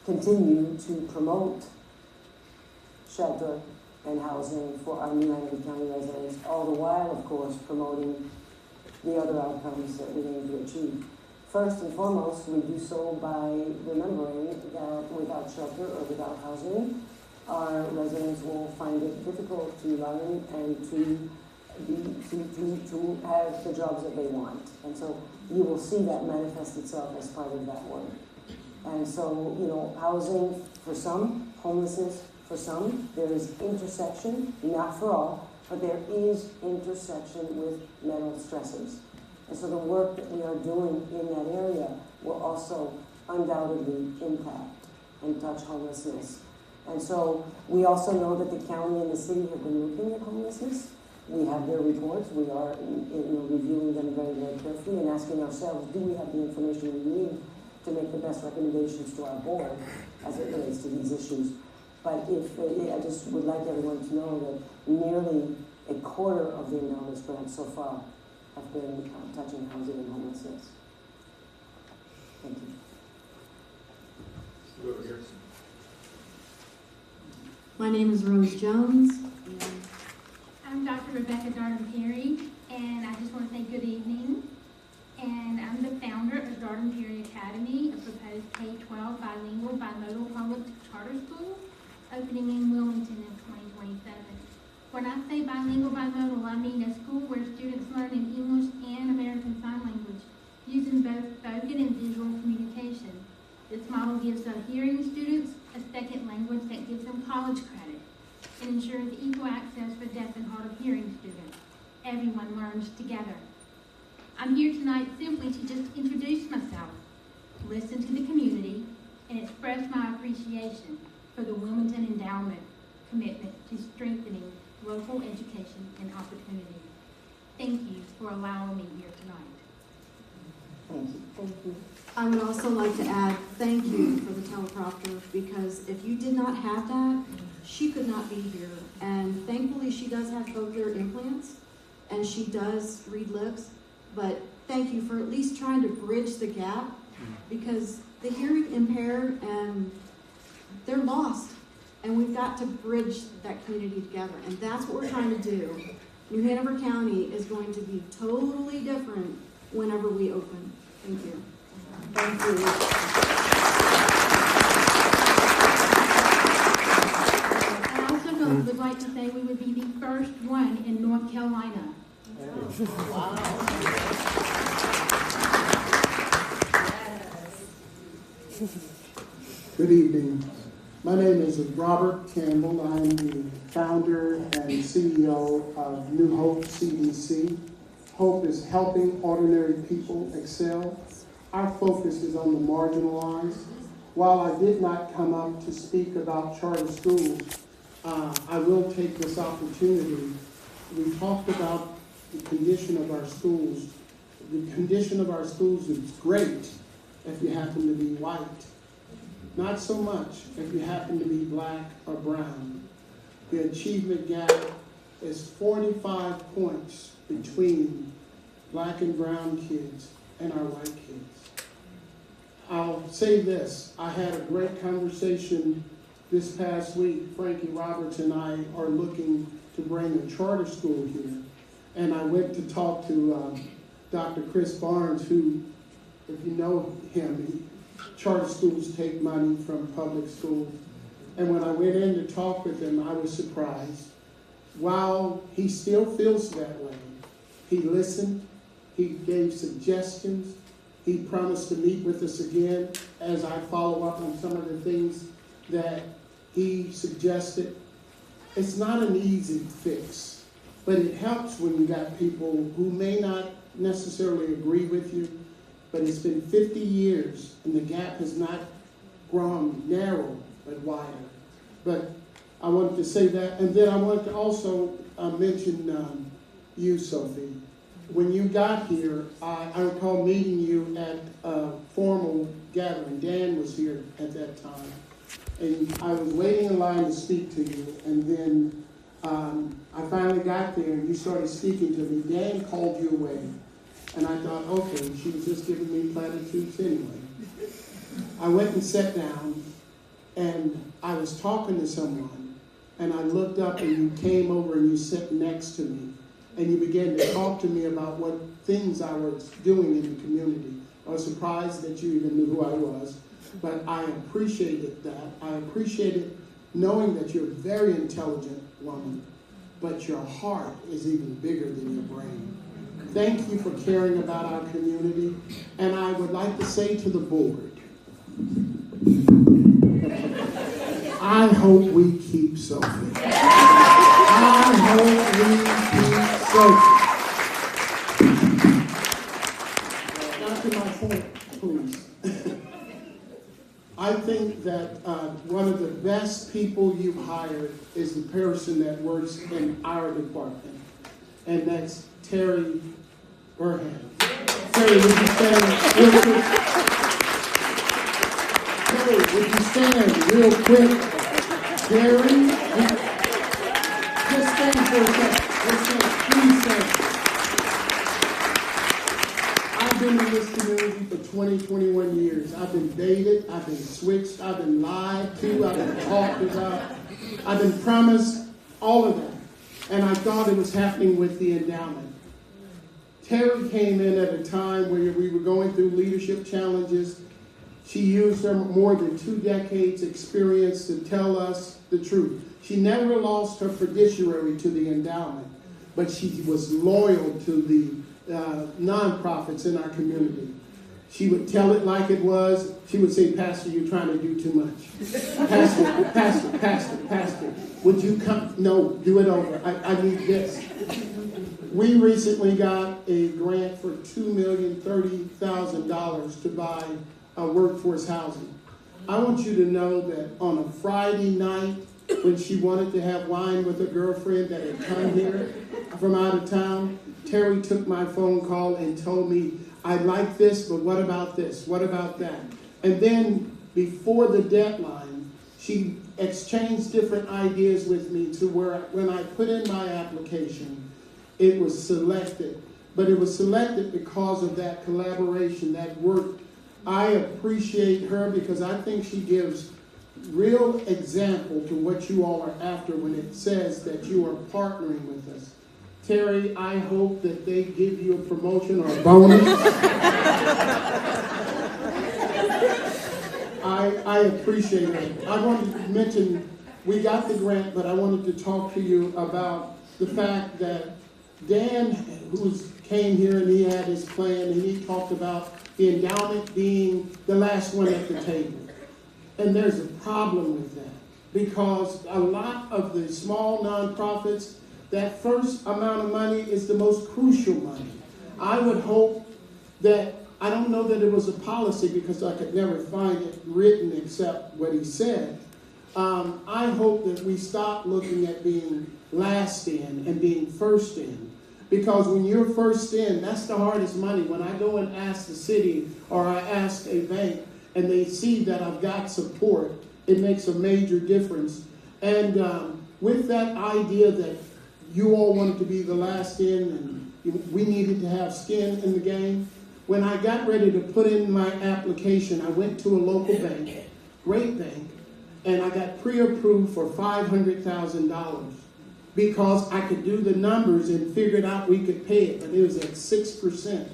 continue to promote shelter and housing for our New Miami County residents, all the while, of course, promoting the other outcomes that we aim to achieve. First and foremost, we do so by remembering that without shelter or without housing, our residents will find it difficult to learn and to have the jobs that they want. And so you will see that manifest itself as part of that work. And so, housing for some, homelessness for some, there is intersection, not for all, but there is intersection with mental stressors. And so the work that we are doing in that area will also undoubtedly impact and touch homelessness. And so we also know that the county and the city have been looking at homelessness. We have their reports. We are reviewing them very, very carefully and asking ourselves, do we have the information we need to make the best recommendations to our board as it relates to these issues. But I just would like everyone to know that nearly a quarter of the endowment's grants so far have been touching housing and homelessness. Thank you. Over here. My name is Rose Jones. I'm Dr. Rebecca Darden-Perry, and I just want to say good evening. And I'm the founder of Darden-Perry Academy, a proposed K-12 bilingual bimodal public charter school opening in Wilmington in 2027. When I say bilingual bimodal, I mean a school where students learn in English and American Sign Language using both spoken and visual communication. This model gives the hearing students a second language that gives them college credit and ensures equal access for deaf and hard of hearing students. Everyone learns together. I'm here tonight simply to just introduce myself, listen to the community, and express my appreciation for the Wilmington Endowment commitment to strengthening local education and opportunity. Thank you for allowing me here tonight. Thank you. Thank you. I would also like to add thank you for the teleprompter, because if you did not have that, she could not be here. And thankfully she does have cochlear implants and she does read lips, but thank you for at least trying to bridge the gap, because the hearing impaired and they're lost, and we've got to bridge that community together, and that's what we're trying to do. New Hanover County is going to be totally different whenever we open. Thank you. Thank you. I also would like to say we would be the first one in North Carolina. Good evening. My name is Robert Campbell. I'm the founder and CEO of New Hope CDC. Hope is helping ordinary people excel. Our focus is on the marginalized. While I did not come up to speak about charter schools, I will take this opportunity. We talked about the condition of our schools. The condition of our schools is great if you happen to be white. Not so much if you happen to be black or brown. The achievement gap is 45 points between black and brown kids and our white kids. I'll say this, I had a great conversation this past week. Frankie Roberts and I are looking to bring a charter school here. And I went to talk to Dr. Chris Barnes, who, if you know him, charter schools take money from public schools. And when I went in to talk with him, I was surprised. While he still feels that way, he listened, he gave suggestions, he promised to meet with us again as I follow up on some of the things that he suggested. It's not an easy fix, but it helps when you got people who may not necessarily agree with you, but it's been 50 years and the gap has not grown narrow, but wider. But I wanted to say that, and then I wanted to also mention you, Sophie. When you got here, I recall meeting you at a formal gathering. Dan was here at that time. And I was waiting in line to speak to you, and then I finally got there and you started speaking to me. Dan called you away. And I thought, okay, she was just giving me platitudes anyway. I went and sat down, and I was talking to someone, and I looked up and you came over and you sat next to me, and you began to talk to me about what things I was doing in the community. I was surprised that you even knew who I was, but I appreciated that. I appreciated knowing that you're a very intelligent woman, but your heart is even bigger than your brain. Thank you for caring about our community. And I would like to say to the board, I hope we keep Sophie. I hope we keep Sophie. Now to my point, please. I think that one of the best people you've hired is the person that works in our department, and that's Terry Burhan. Terry, would you stand real quick? Terry, would you stand real quick? Terry, just stand for a second. Just stand. Please stand. I've been in this community for 21 years. I've been dated, I've been switched, I've been lied to, I've been talked about, I've been promised, all of that. And I thought it was happening with the endowment. Terry came in at a time where we were going through leadership challenges. She used her more than 2 decades experience to tell us the truth. She never lost her fiduciary to the endowment, but she was loyal to the nonprofits in our community. She would tell it like it was. She would say, Pastor, you're trying to do too much. Pastor, would you come? No, do it over. I need this. We recently got a grant for $2,030,000 to buy workforce housing. I want you to know that on a Friday night, when she wanted to have wine with a girlfriend that had come here from out of town, Terry took my phone call and told me, I like this, but what about this? What about that? And then before the deadline, she exchanged different ideas with me to where when I put in my application, it was selected. But it was selected because of that collaboration, that work. I appreciate her because I think she gives real example to what you all are after when it says that you are partnering with us. Terry, I hope that they give you a promotion or a bonus. I appreciate it. I wanted to mention, we got the grant, but I wanted to talk to you about the fact that Dan, who came here and he had his plan, and he talked about the endowment being the last one at the table. And there's a problem with that, because a lot of the small nonprofits, that first amount of money is the most crucial money. I would hope that, I don't know that it was a policy because I could never find it written except what he said. I hope that we stop looking at being last in and being first in. Because when you're first in, that's the hardest money. When I go and ask the city or I ask a bank and they see that I've got support, it makes a major difference. And with that idea that you all wanted to be the last in and we needed to have skin in the game, when I got ready to put in my application, I went to a local bank, great bank, and I got pre-approved for $500,000 because I could do the numbers and figured out we could pay it, but it was at 6%.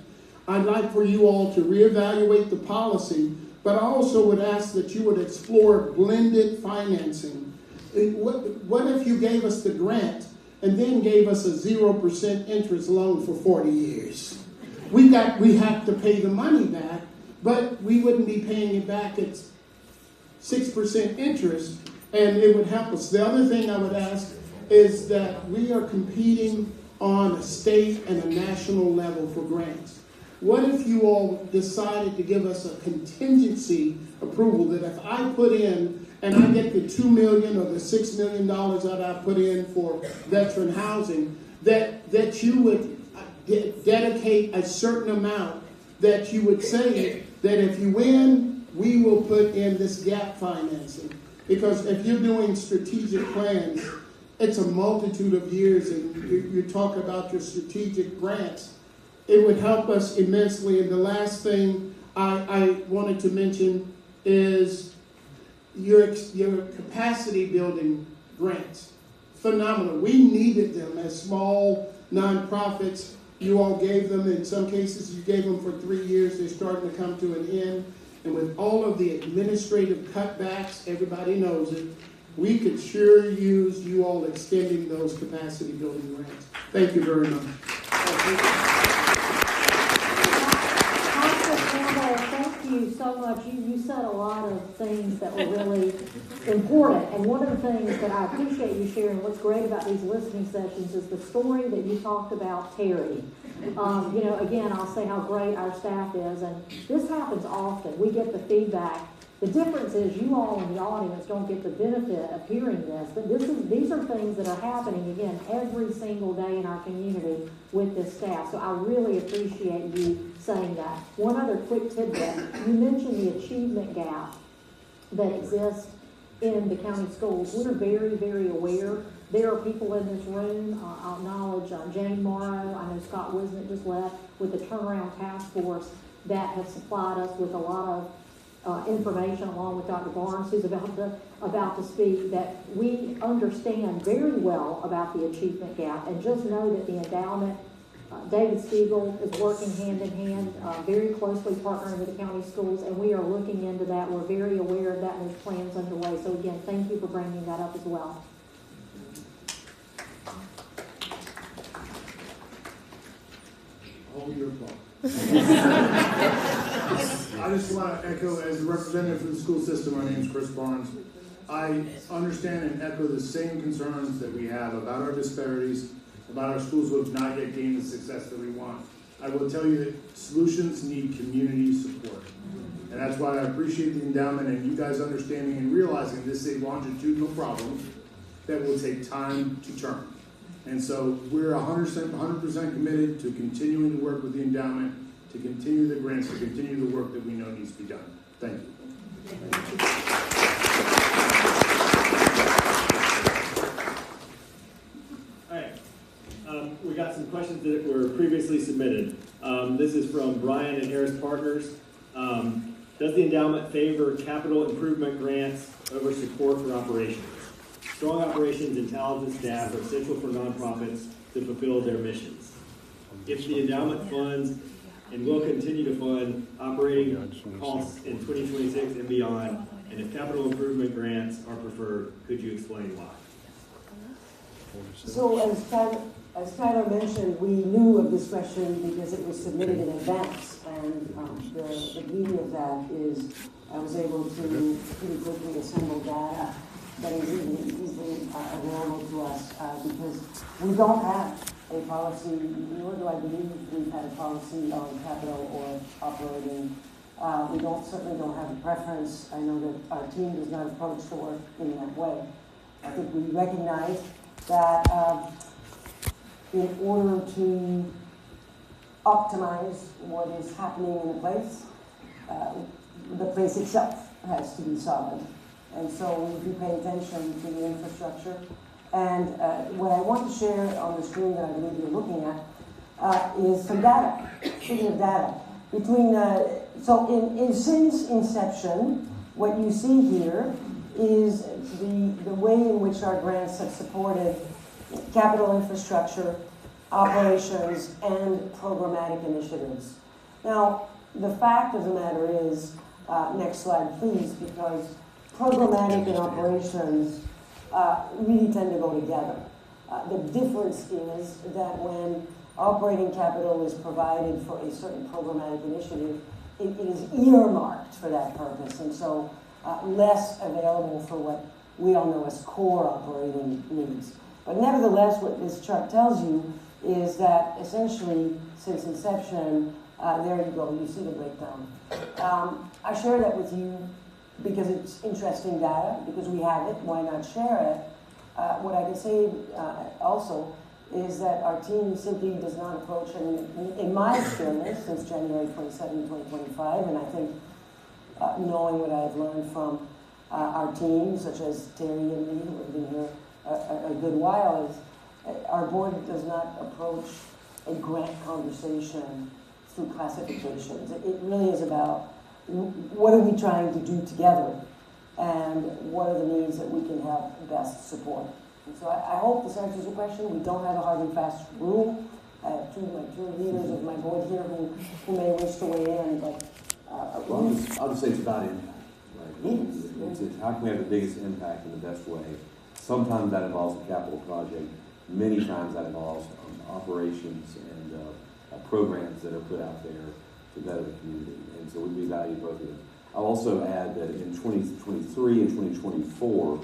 I'd like for you all to reevaluate the policy, but I also would ask that you would explore blended financing. What if you gave us the grant and then gave us a 0% interest loan for 40 years? We have to pay the money back, but we wouldn't be paying it back at 6% interest, and it would help us. The other thing I would ask is that we are competing on a state and a national level for grants. What if you all decided to give us a contingency approval that if I put in and I get the $2 million or the $6 million that I put in for veteran housing, that you would dedicate a certain amount, that you would say that if you win, we will put in this gap financing. Because if you're doing strategic plans, it's a multitude of years, and you talk about your strategic grants. It would help us immensely. And the last thing I wanted to mention is your capacity building grants. Phenomenal. We needed them as small nonprofits. You all gave them, in some cases you gave them for 3 years. They're starting to come to an end. And with all of the administrative cutbacks, everybody knows it, we could sure use you all extending those capacity building grants. Thank you very much. Thank you so much. You said a lot of things that were really important. And one of the things that I appreciate you sharing, what's great about these listening sessions, is the story that you talked about Terry. Again, I'll say how great our staff is. And this happens often. We get the feedback. The difference is you all in the audience don't get the benefit of hearing this, but these are things that are happening, again, every single day in our community with this staff. So I really appreciate you saying that. One other quick tidbit. You mentioned the achievement gap that exists in the county schools. We're very, very aware. There are people in this room, I'll acknowledge Jane Morrow, I know Scott Wisnick just left, with the Turnaround Task Force that have supplied us with a lot of information, along with Dr. Barnes, who's about to speak, that we understand very well about the achievement gap. And just know that the endowment, David Stiegel is working hand in hand, very closely partnering with the county schools, and we are looking into that. We're very aware of that, and there's plans underway. So again, thank you for bringing that up as well. Hold your applause. I just want to echo, as a representative for the school system, my name is Chris Barnes. I understand and echo the same concerns that we have about our disparities, about our schools who have not yet gained the success that we want. I will tell you that solutions need community support. And that's why I appreciate the endowment and you guys understanding and realizing this is a longitudinal problem that will take time to turn. And so we're 100% committed to continuing to work with the endowment, to continue the grants, to continue the work that we know needs to be done. Thank you. All right. We got some questions that were previously submitted. This is from Brian and Harris Partners. Does the endowment favor capital improvement grants over support for operations? Strong operations and talented staff are essential for nonprofits to fulfill their missions. If the endowment funds and will continue to fund operating costs in 2026 and beyond, and if capital improvement grants are preferred, could you explain why? So as Tyler mentioned, we knew of this question because it was submitted in advance, and the beauty of that is I was able to pretty quickly assemble data that is easily available to us because we don't have a policy, nor do I believe we've had a policy on capital or operating. We certainly don't have a preference. I know that our team does not approach the work in that way. I think we recognize that in order to optimize what is happening in the place itself has to be solid. And so we do pay attention to the infrastructure. And what I want to share on the screen that I believe you're looking at is some data. Speaking of data, since inception, what you see here is the way in which our grants have supported capital infrastructure, operations, and programmatic initiatives. Now, the fact of the matter is, next slide please, because programmatic and operations really tend to go together. The difference is that when operating capital is provided for a certain programmatic initiative, it is earmarked for that purpose, and so less available for what we all know as core operating needs. But nevertheless, what this chart tells you is that essentially, since inception, there you go, you see the breakdown. I share that with you because it's interesting data, because we have it, why not share it? What I can say also is that our team simply does not approach, in my experience, since January 27, 2025, and I think knowing what I've learned from our team, such as Terry and me, who have been here a good while, is our board does not approach a grant conversation through classifications. It really is about what are we trying to do together and what are the needs that we can help best support. And so I hope this answers your question. We don't have a hard and fast rule. I have two leaders of my board here who may wish to weigh in, but I'll just say it's about impact. Right? It's how can we have the biggest impact in the best way? Sometimes that involves a capital project. Many times that involves operations and programs that are put out there to better the community. And so we value both of them. I'll also add that in 2023 and 2024,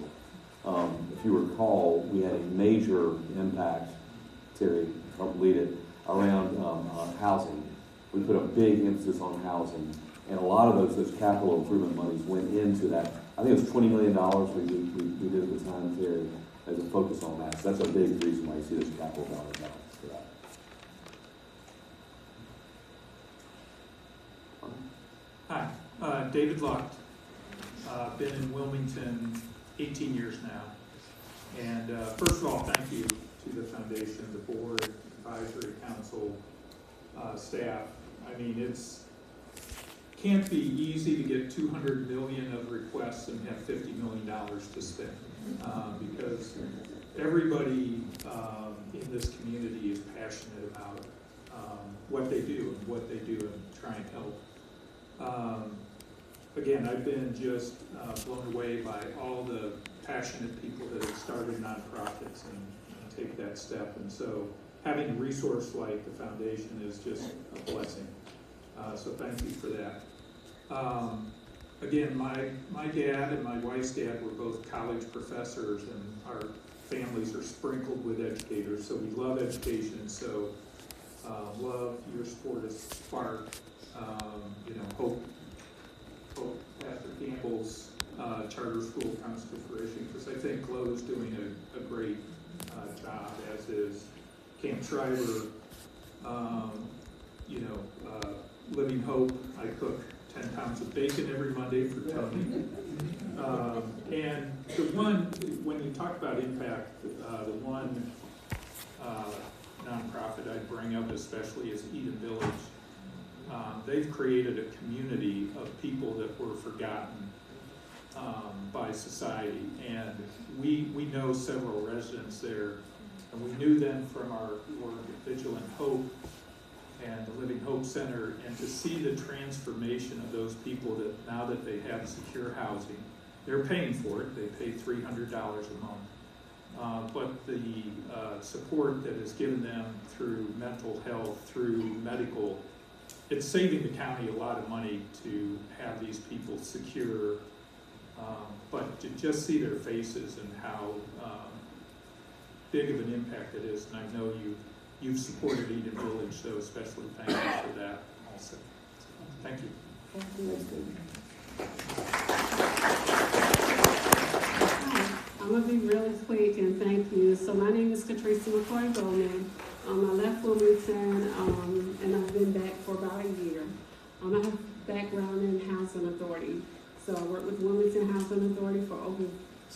if you recall, we had a major impact, Terry helped lead it, around housing. We put a big emphasis on housing, and a lot of those capital improvement monies went into that. I think it was $20 million we did at the time, Terry, as a focus on that. So that's a big reason why you see this capital dollar balance for that. Hi, David Lucht. Been in Wilmington 18 years now. And first of all, thank you to the foundation, the board, advisory council, staff. I mean, can't be easy to get 200 million of requests and have $50 million to spend because everybody in this community is passionate about what they do and try and help. Again, I've been just blown away by all the passionate people that have started nonprofits and take that step. And so having a resource like the foundation is just a blessing. So thank you for that. Again, my dad and my wife's dad were both college professors, and our families are sprinkled with educators, so we love education. So love your sport as Spark. Hope Pastor Campbell's charter school comes to fruition, because I think Chloe is doing a great job, as is Camp Schreiber. Living Hope, I cook 10 pounds of bacon every Monday for Tony. And the one, when you talk about impact, the one nonprofit I'd bring up especially is Eden Village. They've created a community of people that were forgotten by society. And we know several residents there And we knew them from our work at Vigilant Hope and the Living Hope Center, and to see the transformation of those people that now that they have secure housing, they're paying for it. They pay $300 a month. But the support that is given them through mental health, through medical, it's saving the county a lot of money to have these people secure. But to just see their faces and how big of an impact it is, and I know you've supported Eden Village, so especially thank you for that also. Thank you. I'm going to be really quick and thank you. So my name is Katrisa McCoy Goldman. I left Wilmington and I've been back for about a year. I have background in Housing Authority. So I worked with Wilmington Housing Authority for over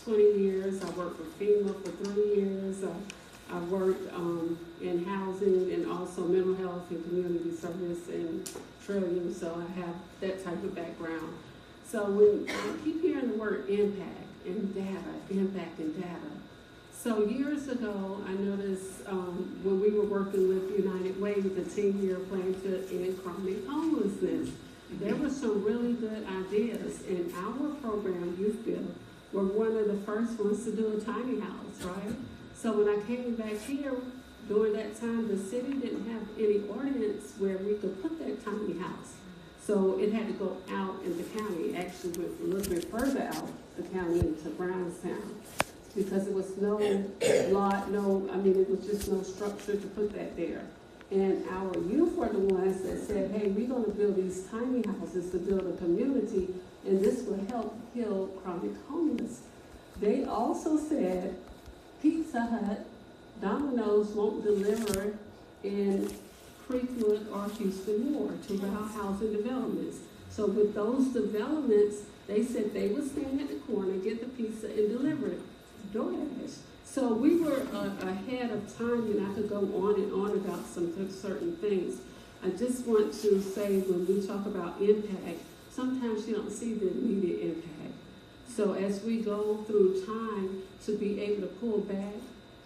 20 years. I worked for FEMA for 3 years. I worked in housing and also mental health and community service and Trillium, so I have that type of background. So when I keep hearing the word impact and data, impact and data. So years ago, I noticed when we were working with United Way, the 10-year plan to end chronic homelessness, there were some really good ideas. In our program, Youth Build, we're one of the first ones to do a tiny house, right? So when I came back here, during that time, the city didn't have any ordinance where we could put that tiny house. So it had to go out in the county, actually went a little bit further out the county into Brownstown, because there was no lot, it was just no structure to put that there. And our youth were the ones that said, hey, we're going to build these tiny houses to build a community, and this will help heal chronic homeless. They also said Pizza Hut, Domino's won't deliver in Creekwood or Houston Ward to our housing developments. So with those developments, they said they would stand at the corner, get the pizza, and deliver it. DoorDash. So we were ahead of time, and I could go on and on about some certain things. I just want to say, when we talk about impact, sometimes you don't see the immediate impact. So as we go through time to be able to pull back,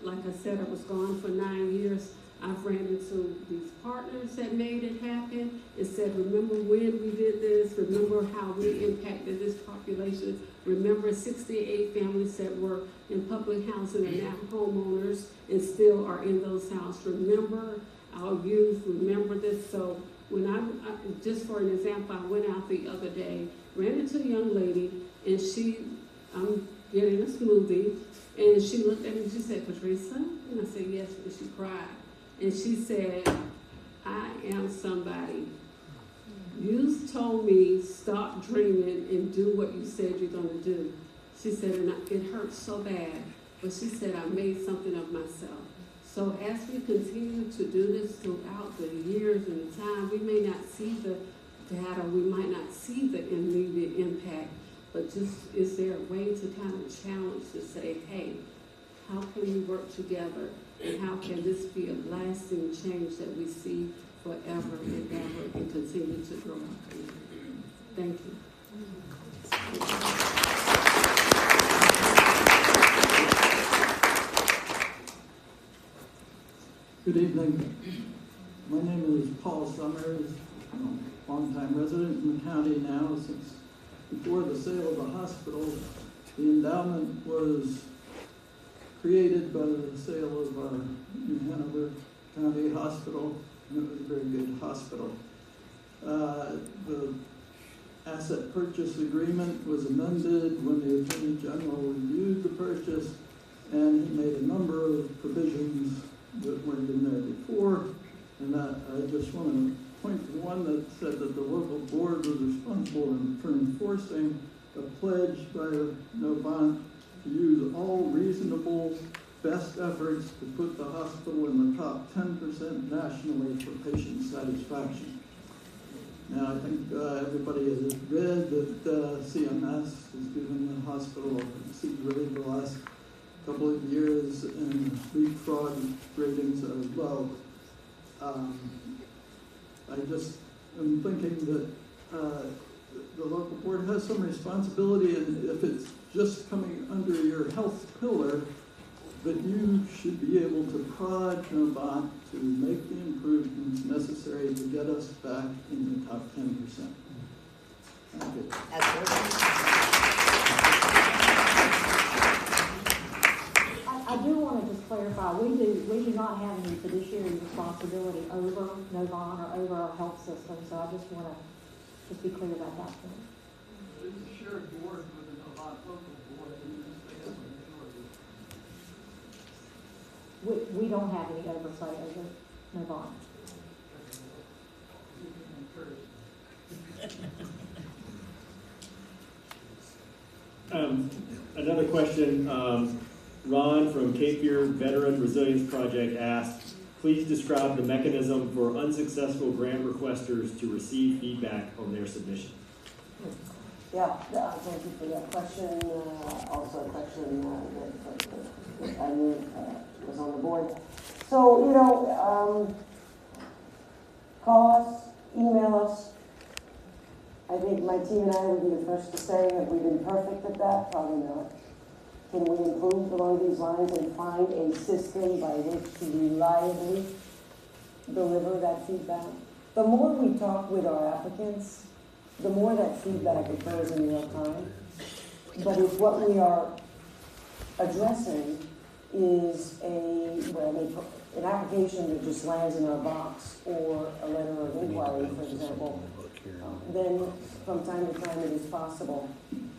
like I said, I was gone for 9 years. I've ran into these partners that made it happen and said, remember when we did this? Remember how we impacted this population? Remember 68 families that were in public housing are now homeowners and still are in those houses. Remember our youth, remember this. So when I just for an example, I went out the other day, ran into a young lady, and I'm getting a smoothie, and she looked at me and she said, Patricia? And I said, yes, and she cried. And she said, I am somebody. You told me stop dreaming and do what you said you're going to do. She said, and it hurt so bad, but she said, I made something of myself. So as we continue to do this throughout the years and the time, we may not see the data, we might not see the immediate impact, but just is there a way to kind of challenge to say, hey, how can we work together? And how can this be a lasting change that we see forever and ever and continue to grow our community? Thank you. Good evening. My name is Paul Summers. I'm a longtime resident in the county now. Since before the sale of the hospital, the endowment was created by the sale of our New Hanover County Hospital, and it was a very good hospital. The asset purchase agreement was amended when the Attorney General reviewed the purchase, and he made a number of provisions that weren't in there before. And I just want to point to one that said that the local board was responsible for enforcing a pledge by Novant to use all reasonable best efforts to put the hospital in the top 10% nationally for patient satisfaction. Now, I think everybody has read that CMS has given the hospital really the last couple of years in leapfrog ratings as well. I just am thinking that the local board has some responsibility, and if it's just coming under your health pillar, but you should be able to prod Novant to make the improvements necessary to get us back in the top 10%. Thank you. I do want to just clarify, we do not have any fiduciary responsibility over Novant or over our health system, so I just want to just be clear about that point. It's a shared board with the Novant local board, and they have a majority. We don't have any oversight over Novant. Another question, Ron from Cape Fear Veteran Resilience Project asked, please describe the mechanism for unsuccessful grant requesters to receive feedback on their submission. Yeah, thank you for that question. Also a question that I knew was on the board. So, you know, call us, email us. I think my team and I would be the first to say, have we been perfect at that? Probably not. Can we improve along these lines and find a system by which to reliably deliver that feedback? The more we talk with our applicants, the more that feedback occurs in real time. But if what we are addressing is an application that just lands in our box or a letter of inquiry, for example, then from time to time it is possible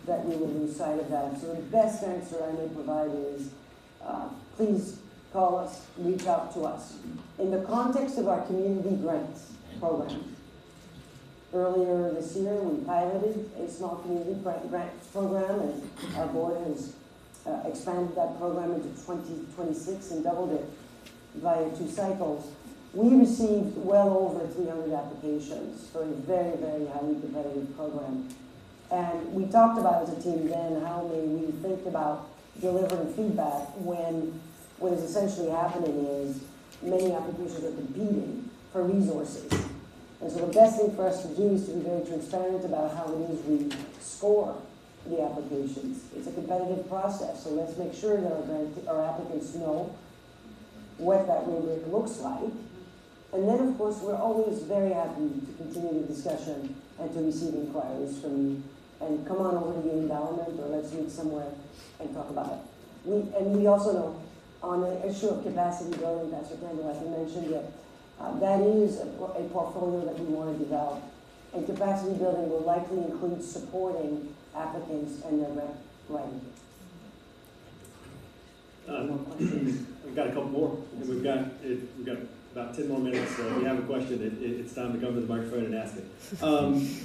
that we will lose sight of that. So the best answer I may provide is please call us, reach out to us. In the context of our community grants program, earlier this year we piloted a small community grant program, and our board has expanded that program into 2026 and doubled it via 2 cycles. We received well over 300 applications for a very, very highly competitive program. And we talked about as a team then how may we think about delivering feedback when what is essentially happening is many applications are competing for resources. And so the best thing for us to do is to be very transparent about how it is we score the applications. It's a competitive process, so let's make sure that our applicants know what that rubric looks like. And then, of course, we're always very happy to continue the discussion and to receive inquiries from you. And come on over to the Endowment, or let's meet somewhere and talk about it. We also know, on the issue of capacity building, Pastor Campbell, as you mentioned it, that is a portfolio that we want to develop. And capacity building will likely include supporting applicants and their grant writing. We've got a couple more, and we've got about 10 more minutes, so if you have a question, it's time to come to the microphone and ask it.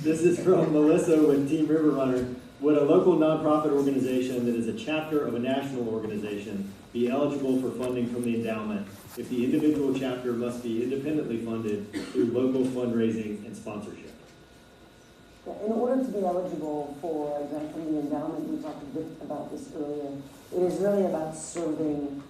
This is from Melissa with Team River Runner. Would a local nonprofit organization that is a chapter of a national organization be eligible for funding from the endowment if the individual chapter must be independently funded through local fundraising and sponsorship? In order to be eligible for a grant from the endowment, we talked a bit about this earlier, it is really about serving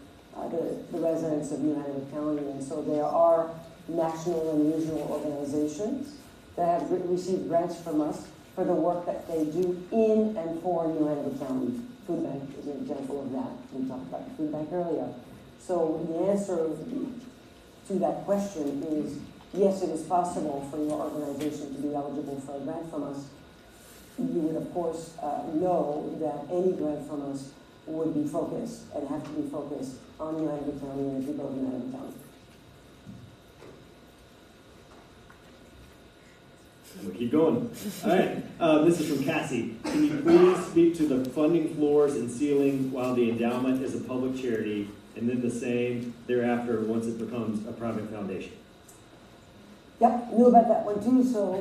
the residents of New Hanover County. And so there are national and regional organizations that have received grants from us for the work that they do in and for New Hanover County. Food Bank is an example of that. We talked about the Food Bank earlier. So the answer to that question is yes, it is possible for your organization to be eligible for a grant from us. You would, of course, know that any grant from us would be focused and have to be focused on New Hanover County and the people of New Hanover County. We'll keep going. All right, this is from Cassie. Can you please speak to the funding floors and ceiling while the endowment is a public charity, and then the same thereafter once it becomes a private foundation? Yep, knew about that one too, so.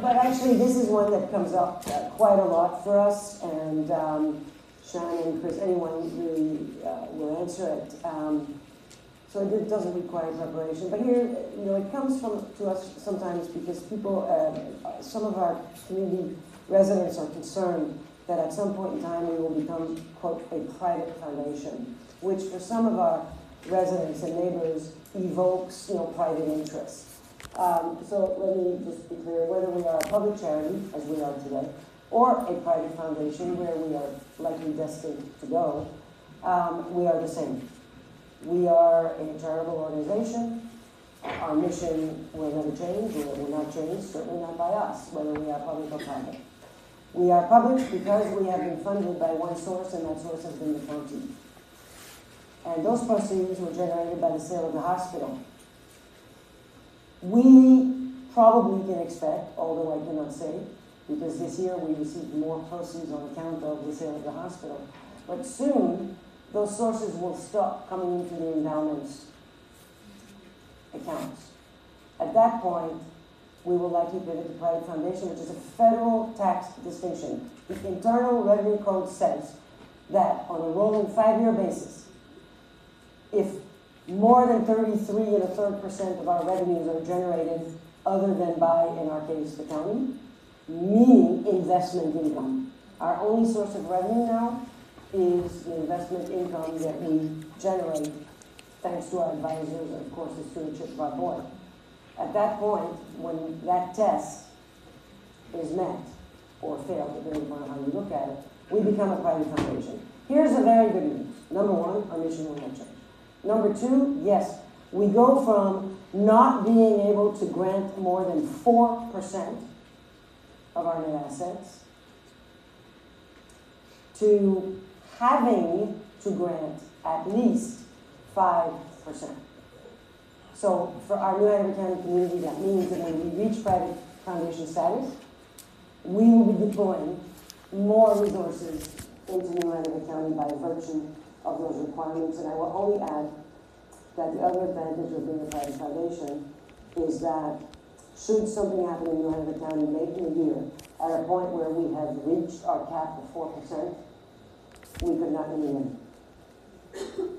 but actually this is one that comes up quite a lot for us, and Shannon, Chris, anyone really will answer it. So it doesn't require preparation. But here, it comes to us sometimes because people, some of our community residents are concerned that at some point in time we will become, quote, a private foundation, which for some of our residents and neighbors evokes, private interest. So let me just be clear, whether we are a public charity, as we are today, or a private foundation where we are likely destined to go, we are the same. We are a charitable organization. Our mission will never change, will not change, certainly not by us, whether we are public or private. We are public because we have been funded by one source, and that source has been the county. And those proceeds were generated by the sale of the hospital. We probably can expect, although I cannot say, because this year we received more proceeds on account of the sale of the hospital. But soon, those sources will stop coming into the endowment's accounts. At that point, we will likely pivot to private foundation, which is a federal tax distinction. The Internal Revenue Code says that on a rolling 5-year basis, if more than 33 1/3% of our revenues are generated other than by, in our case, the county, meaning investment income. Our only source of revenue now is the investment income that we generate thanks to our advisors and, of course, the stewardship of our board. At that point, when that test is met or failed, depending on how you look at it, we become a private foundation. Here's the very good news. Number one, our mission will not change. Number two, yes, we go from not being able to grant more than 4% of our net assets to having to grant at least 5%. So for our New Hanover County community, that means that when we reach private foundation status, we will be deploying more resources into New Hanover County by virtue of those requirements. And I will only add that the other advantage of being a private foundation is that should something happen in New Hanover County late in the year, at a point where we have reached our cap of 4%, we could not intervene.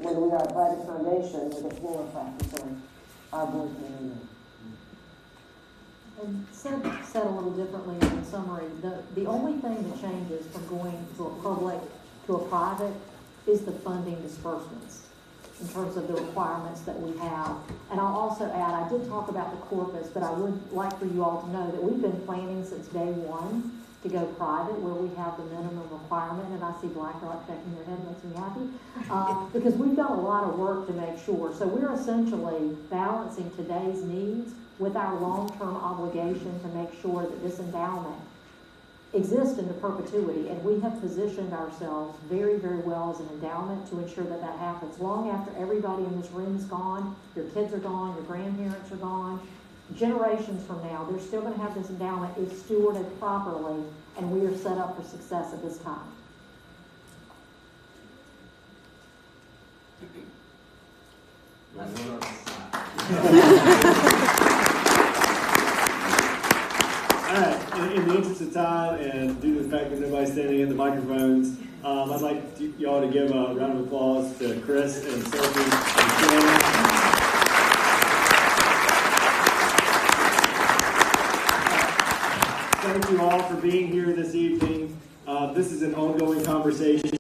When we are a private foundation with a floor of 5%, our board can intervene. And said a little differently in summary, the only thing that changes from going to a public to a private is the funding disbursements in terms of the requirements that we have. And I'll also add, I did talk about the corpus, but I would like for you all to know that we've been planning since day one to go private, where we have the minimum requirement, and I see BlackRock checking their head, makes me happy, because we've done a lot of work to make sure. So we're essentially balancing today's needs with our long-term obligation to make sure that this endowment exists into perpetuity, and we have positioned ourselves very, very well as an endowment to ensure that that happens. Long after everybody in this room is gone, your kids are gone, your grandparents are gone, generations from now, they're still going to have this endowment if stewarded properly, and we are set up for success at this time. All right, in the interest of time and due to the fact that nobody's standing at the microphones, I'd like y'all to give a round of applause to Chris and Sophie and Shannon. Thank you all for being here this evening. This is an ongoing conversation.